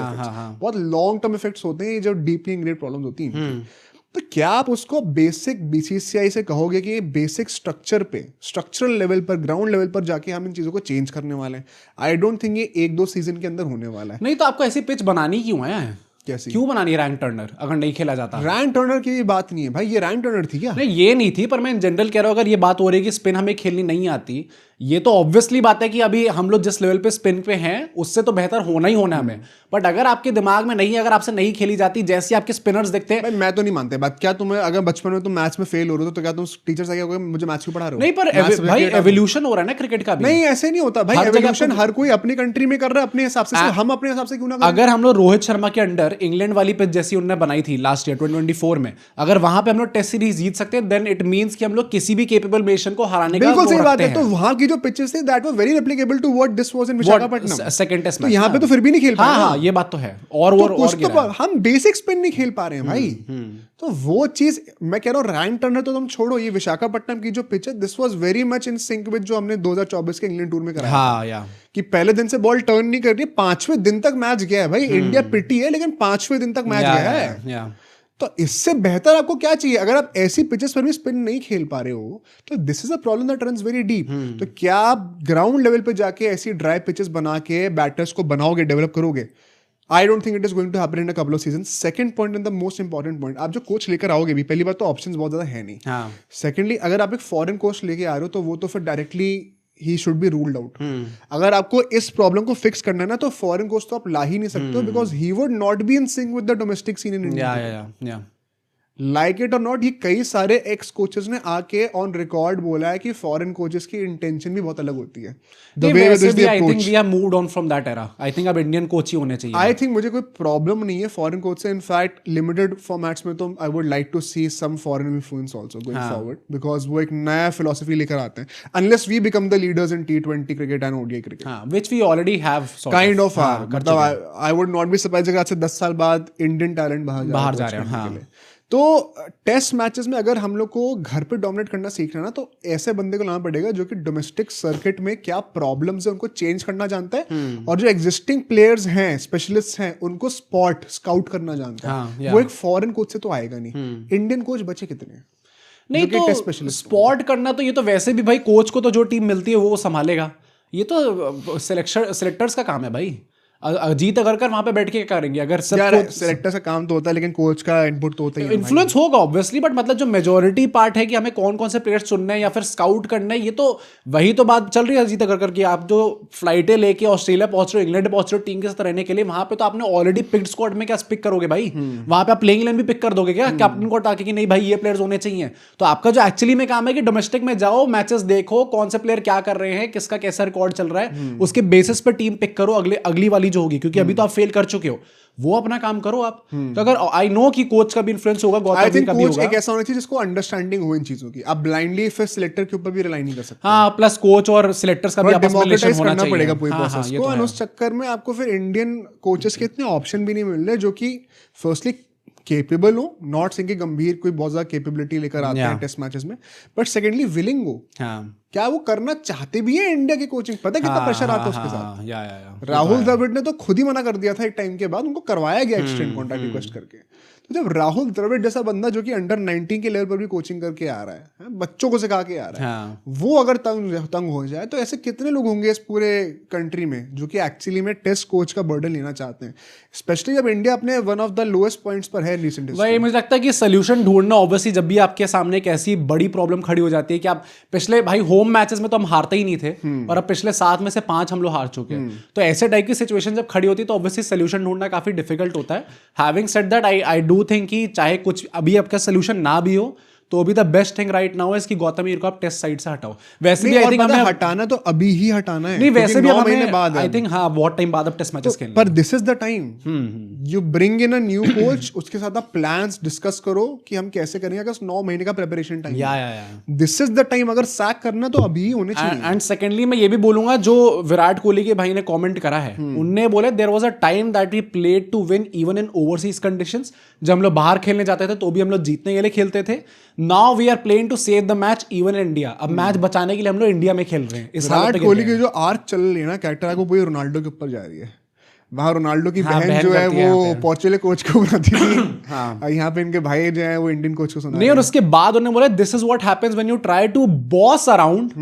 बहुत लॉन्ग टर्म इफेक्ट्स होते हैं, जो डीपली इंग्रेड प्रॉब्लम्स होती हैं। तो क्या आप उसको बेसिक बीसीसीआई से कहोगे कि बेसिक स्ट्रक्चर पे, स्ट्रक्चरल लेवल पर, ग्राउंड लेवल पर जाके हम इन चीजों को चेंज करने वाले हैं? आई डोंट थिंक ये 1-2 सीजन के अंदर होने वाला है। नहीं तो आपको ऐसी पिच बनानी क्यों है? कैसी? क्यों बनानी है रैंक टर्नर अगर नहीं खेला जाता? रैंक टर्नर की बात नहीं है भाई, ये रैंक टर्नर थी क्या? नहीं, ये नहीं थी, पर मैं इन जनरल कह रहा हूँ अगर ये बात हो रही है कि स्पिन हमें खेलनी नहीं आती, ये तो ऑब्वियसली बात है कि अभी हम लोग जिस लेवल पे स्पिन पे हैं उससे तो बेहतर होना ही होना हमें, बट अगर आपके दिमाग में नहीं, अगर आपसे नहीं खेली जाती, जैसे आपके स्पिनर्स दिखते हैं। मैं तो नहीं मानते बात। क्या तुम्हें अगर बचपन में तुम मैच में फेल हो रहे हो तो क्या तुम टीचर से क्या कहोगे मुझे मैच क्यों पढ़ा रहे हो? नहीं, पर भाई एवोल्यूशन हो रहा है ना क्रिकेट का भी। नहीं ऐसे नहीं होता भाई, एवोल्यूशन हर कोई अपनी कंट्री में कर रहा है अपने हिसाब से, हम अपने हिसाब से क्यों ना करें? अगर हम लोग रोहित शर्मा के अंडर इंग्लैंड वाली पिच जैसी उन्होंने बनाई थी लास्ट ईयर 2024 में, अगर वहां पे हम लोग टेस्ट सीरीज जीत सकते हैं, देन इट मींस कि हम लोग किसी भी केपेबल नेशन को हराने का बिल्कुल सही बात है। तो वहां की जो पिचेस थी that was very replicable to what this was in Visakhapatnam second test match. तो यहाँ पे तो फिर भी नहीं खेल पाए। हाँ, ये बात तो है। और हम बेसिक स्पिन नहीं खेल पा रहे हैं भाई। तो वो चीज मैं कह रहा हूँ, रैन टर्नर तो तुम छोड़ो, ये विशाखापट्टनम की जो पिच है this was very much in sync with जो हमने 2024 के इंग्लैंड टूर में कराया। हाँ, या कि पहले दिन से बॉल टर्न नहीं कर रही, 5वें दिन तक मैच गया है भाई। इंडिया पिटी है लेकिन 5वें दिन तक मैच गया है। तो इससे बेहतर आपको क्या चाहिए? अगर आप ऐसी पिचेस पर भी स्पिन नहीं खेल पा रहे हो तो this is a problem that runs very deep. तो क्या आप ग्राउंड लेवल पे जाके ऐसी ड्राई पिचेस बना के बैटर्स को बनाओगे, डेवलप करोगे? I don't think it is going to happen in a couple of season. Second point and the most important point, आप जो कोच लेकर आओगे भी, पहली बात तो ऑप्शंस बहुत ज्यादा है नहीं। सेकेंडली अगर आप एक फॉरेन कोच लेके आ रहे हो तो वो तो फिर directly he should be ruled out. अगर आपको इस प्रॉब्लम को फिक्स करना है ना तो फॉरेन कोच तो आप ला ही नहीं सकते हो, because he would not be in sync with the domestic seen in India. Like it और नॉट, ये कई सारे एक्स कोचेस ने आके ऑन रिकॉर्ड बोला है कि फॉरेन कोचेस की इंटेंशन भी बहुत अलग होती है। I think we have moved on from that era. I think अब इंडियन कोच ही होने चाहिए। आई थिंक मुझे कोई प्रॉब्लम नहीं है फॉरेन कोच से। इनफैक्ट लिमिटेड फॉर्मेट्स में तो I would like to see some foreign influence also going forward, because वो एक नया फिलॉसफी लेकर आते हैं। Unless we become the leaders in T20 cricket and ODI cricket, which we already have kind of. मतलब I would not be surprised अगर आज से 10 साल बाद इंडियन टैलेंट बाहर जा रहे हैं। तो टेस्ट मैचेस में अगर हम लोग को घर पे डोमिनेट करना सीखना है ना तो ऐसे बंदे को लाना पड़ेगा जो कि डोमेस्टिक सर्किट में क्या प्रॉब्लम्स है उनको चेंज करना जानता है, और जो एग्जिस्टिंग प्लेयर्स हैं, स्पेशलिस्ट हैं, उनको स्काउट करना जानता है। वो एक फॉरेन कोच से तो आएगा नहीं। इंडियन कोच बचे कितने हैं? नहीं तो स्पॉट करना तो ये तो वैसे भी भाई कोच को तो जो टीम मिलती है वो संभालेगा। ये तो सिलेक्टर्स का काम है भाई। अजीत अगरकर वहां पे बैठ के क्या करेंगे? अगर सब सिलेक्टर का काम तो होता है लेकिन कोच का इनपुट तो होता ही है। इन्फ्लुएंस होगा ऑब्वियसली, बट मतलब जो मेजोरिटी पार्ट है कि हमें कौन कौन से प्लेयर्स चुनने हैं या फिर स्काउट करना है, ये तो वही तो बात चल रही है अजीत अगरकर की। आप जो फ्लाइटें लेके ऑस्ट्रेलिया पहुंच रहे हो, इंग्लैंड पहुंच रहे हो टीम के साथ रहने के लिए, वहां पे तो आपने ऑलरेडी पिक्ड स्क्वाड में क्या पिक करोगे भाई? वहां पे आप प्लेइंग इलेवन भी पिक कर दोगे क्या कैप्टन को ताकि कि नहीं भाई ये प्लेयर्स होने चाहिए? तो आपका जो एक्चुअली में काम है कि डोमेस्टिक में जाओ, मैचेस देखो, कौन से प्लेयर क्या कर रहे हैं, किसका कैसा रिकॉर्ड चल रहा है, उसके बेसिस पर टीम पिक करो अगली वाली जो होगी, क्योंकि अभी तो फेल कर चुके हो, वो अपना काम करो आप। तो अगर आई नो कि कोच का भी इन्फ्लुएंस होगा, गौतम का भी होगा। एक ऐसा होना चाहिए जिसको अंडरस्टैंडिंग हो इन चीजों की। आप ब्लाइंडली फिर सिलेक्टर के ऊपर भी रिलाई नहीं कर सकते। हाँ, प्लस कोच और सिलेक्टर्स का भी आपस में रिलेशन होना चाहिए। पड़ेगा पूरी प्रोसेस को। और उस चक्कर में आपको फिर इंडियन कोचेस के इतने ऑप्शन भी नहीं मिल रहे जो कि फर्स्टली केपेबल हो, नॉट सिंह की गंभीर कोई बहुत ज्यादा केपेबिलिटी लेकर आते हैं टेस्ट मैचेस में, बट सेकेंडली विलिंग हो। क्या वो करना चाहते भी है इंडिया की कोचिंग? पता है कितना प्रेशर आता है उसके साथ। राहुल द्रविड़ ने तो खुद ही मना कर दिया था एक टाइम के बाद, उनको करवाया गया एक्सटेंड कॉन्ट्रैक्ट रिक्वेस्ट करके। तो जब राहुल द्रविड़ जैसा बंदा जो कि अंडर 19 के लेवल पर भी कोचिंग करके आ रहा है, बच्चों को सिखा के आ रहा है, वो अगर तंग हो जाए तो ऐसे कितने लोग होंगे इस पूरे कंट्री में जो कि एक्चुअली में टेस्ट कोच का बर्डन लेना चाहते हैं, स्पेशली जब इंडिया अपने one of the lowest points पर है रिसेंट हिस्ट्री। वही मुझे लगता है कि सोल्यूशन ढूंढना ऑब्वियसली जब भी आपके सामने एक ऐसी बड़ी प्रॉब्लम खड़ी हो जाती है कि आप पिछले भाई होम मैचेस में तो हम हारते ही नहीं थे, और अब पिछले 7 में से 5 हम लोग हार चुके हैं। तो ऐसे टाइप की सिचुएशन जब खड़ी होती है तो ऑब्वियसली सोल्यूशन ढूंढना काफी डिफिकल्ट होता है। Having said that I do think कि चाहे कुछ अभी आपका सोल्यूशन ना भी हो तो अभी the best thing right now is कि गौतम ईर को आप टेस्ट साइड से हटाओ। वैसे भी आई थिंक हमें हटाना तो अभी ही हटाना है। नहीं, वैसे भी हमें बाद आई थिंक हाँ बहुत टाइम बाद अब टेस्ट मैचेस खेलने। पर this is the time you bring in a new coach, उसके साथ आप प्लान्स डिस्कस करो कि हम कैसे करेंगे। अगर 9 महीने का प्रिपरेशन टाइम, या दिस इज द टाइम। अगर सैक करना तो अभी ही होने चाहिए। एंड सेकेंडली मैं ये भी बोलूंगा, जो विराट कोहली के भाई ने कमेंट करा है, उनने बोले there was a time that we played to win even in overseas conditions. जब हम लोग बाहर खेलने जाते थे तो भी हम लोग जीतने के लिए खेलते थे। Now we are playing to save the match even in India. अब मैच बचाने के लिए हम लोग इंडिया में खेल रहे हैं। विराट कोहली की जो आर्क चल रही है ना कैरेक्टर, वो पूरी रोनाल्डो के ऊपर जा रही है। वहाँ रोनाल्डो की बहन जो है वो पोर्चुगल कोच को बनाती थी, यहाँ पे इनके भाई जो है वो इंडियन कोच को सुना। नहीं, और उसके बाद उन्होंने बोला this is what happens when you try to boss around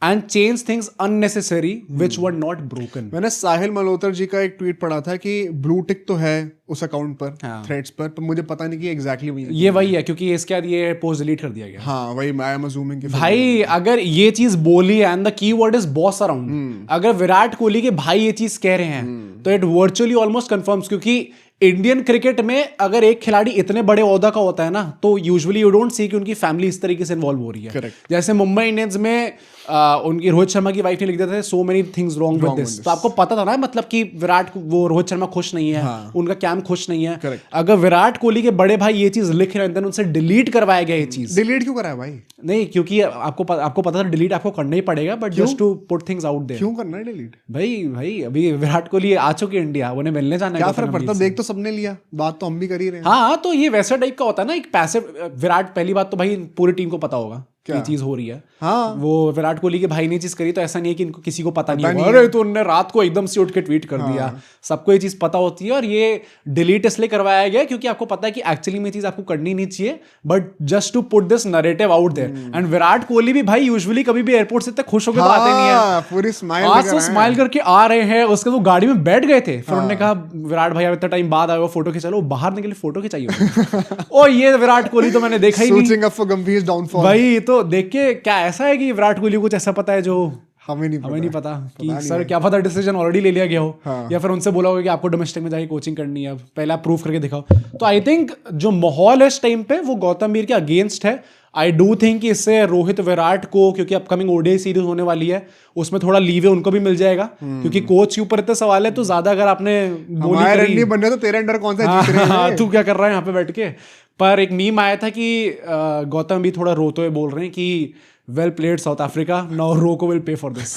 and change things unnecessary which were not broken. मैंने साहिल मल्होत्रा जी का एक ट्वीट पढ़ा था कि ब्लू टिक तो है उस अकाउंट पर, थ्रेड्स पर मुझे पता नहीं कि एग्जैक्टली वही है क्योंकि इसके बाद ये पोस्ट डिलीट कर दिया गया. हाँ वही आई एम अज्यूमिंग कि भाई अगर ये चीज बोली है and the keyword is boss around, अगर विराट कोहली के भाई ये चीज कह रहे हैं तो इट वर्चुअली ऑलमोस्ट कंफर्म्स, क्योंकि इंडियन क्रिकेट में अगर एक खिलाड़ी इतने बड़े ओहदा का होता है ना तो यूजुअली यू डोंट सी कि उनकी फैमिली इस तरीके से इन्वॉल्व हो रही है. Correct. जैसे मुंबई इंडियंस में उनकी रोहित शर्मा की वाइफ ने लिख दिया था so many things wrong with this, तो आपको पता था ना मतलब कि रोहित शर्मा खुश नहीं है, उनका कैंप खुश नहीं है. Correct. अगर विराट कोहली के बड़े भाई ये चीज लिख रहे हैं देन उनसे डिलीट करवाया गया ये चीज. डिलीट क्यों करा है भाई? नहीं क्योंकि आपको पता था डिलीट आपको करना ही पड़ेगा, but just to put things out there. क्यों करना है डिलीट? भाई अभी विराट कोहली आ चुके इंडिया, उन्हें मिलने जाना है. क्या फर्क पड़ता, देख तो सबने लिया, बात तो हम भी कर ही रहे हैं. हाँ तो ये वैसा टाइप का होता है ना एक पैसिव. विराट पहली बात तो भाई पूरी टीम को पता होगा ये चीज हो रही है. हाँ वो विराट कोहली के भाई ने चीज करी तो ऐसा नहीं है कि इनको किसी को पता नहीं होगा. अरे तो उन्होंने रात को एकदम से उठ के ट्वीट कर दिया. सबको ये चीज पता होती है और ये डिलीट इसलिए करवाया गया क्योंकि आपको पता है कि एक्चुअली में चीज आपको करनी नहीं चाहिए, but just to put this narrative out there. And Virat Kohli भी भाई यूजुअली कभी भी एयरपोर्ट से इतने खुश होकर तो आते नहीं है. पूरी स्माइल, आज तो स्माइल करके आ रहे हैं. उसके वो गाड़ी में बैठ गए थे, फिर उन्होंने कहा विराट भाई इतना टाइम बाद आए, फोटो खिंचा लो. बाहर निकले फोटो खिंचाइए. ओ ये विराट कोहली तो मैंने देखा ही नहीं भाई. तो देख के क्या ऐसा है कि विराट कोहली को कुछ ऐसा पता है जो हमें नहीं पता कि सर क्या पता डिसीजन ऑलरेडी ले लिया गया हो, या फिर उनसे बोला होगा कि आपको डोमेस्टिक में जाके कोचिंग करनी है, पहले आप प्रूफ करके दिखाओ. तो आई थिंक जो माहौल है इस टाइम पे वो गौतम गंभीर के अगेंस्ट है. आई डू थिंक कि इससे रोहित विराट को, क्योंकि अपकमिंग ओडीआई सीरीज होने वाली है उसमें थोड़ा लीवे उनको भी मिल जाएगा, क्योंकि कोच के ऊपर इतने सवाल है. तो ज्यादा अगर आपने बोली बनने तो तेरे अंडर कौन सा जीत रहे हैं, तू क्या कर रहा है यहाँ पे बैठ के. पर एक मीम आया था कि गौतम भी थोड़ा रोते हुए बोल रहे हैं कि well played south Africa, now रोको विल पे फॉर दिस.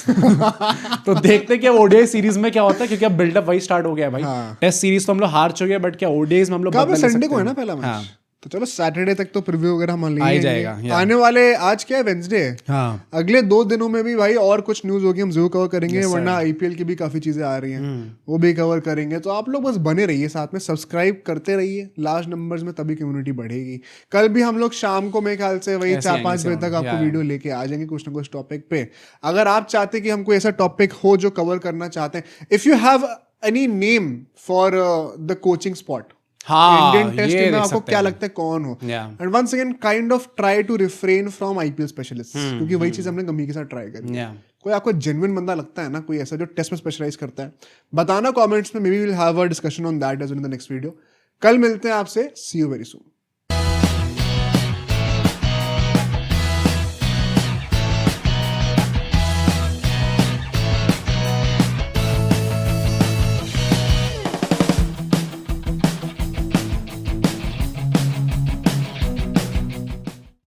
तो देखते क्या ओडीआई सीरीज में क्या होता है, क्योंकि अब बिल्डअप वही स्टार्ट हो गया है भाई. टेस्ट सीरीज तो हम लोग हार चुके हैं, बट क्या ओडीआईज में हम लोग संडे को है ना पहला मैच. तो चलो सैटरडे तक तो प्रीव्यू वगैरह मान आ जाएगा. आने वाले आज क्या है, वेंसडे है. हाँ. अगले 2 दिनों में भी भाई और कुछ न्यूज होगी, हम जरूर कवर करेंगे. वरना आईपीएल की भी काफी चीजें आ रही हैं, वो भी कवर करेंगे. तो आप लोग बस बने रहिए साथ में, सब्सक्राइब करते रहिए. लार्ज नंबर्स में तभी कम्युनिटी बढ़ेगी. कल भी हम लोग शाम को मेरे ख्याल से वही 4-5 बजे तक आपको वीडियो लेके आ जाएंगे कुछ ना कुछ टॉपिक पे. अगर आप चाहते कि हम कोई ऐसा टॉपिक हो जो कवर करना चाहते हैं, if you have any name for the coaching spot Indian test में, आपको क्या लगता है कौन हो? And once again kind of try to refrain from IPL specialist, क्योंकि वही चीज हमने गंभीर के साथ ट्राई करी. कोई आपको जेन्युइन बंदा लगता है ना, कोई ऐसा जो टेस्ट में स्पेशलाइज करता है, बताना कमेंट्स में. Maybe will have a discussion on that as in the next video. कल मिलते हैं आपसे. See you very soon.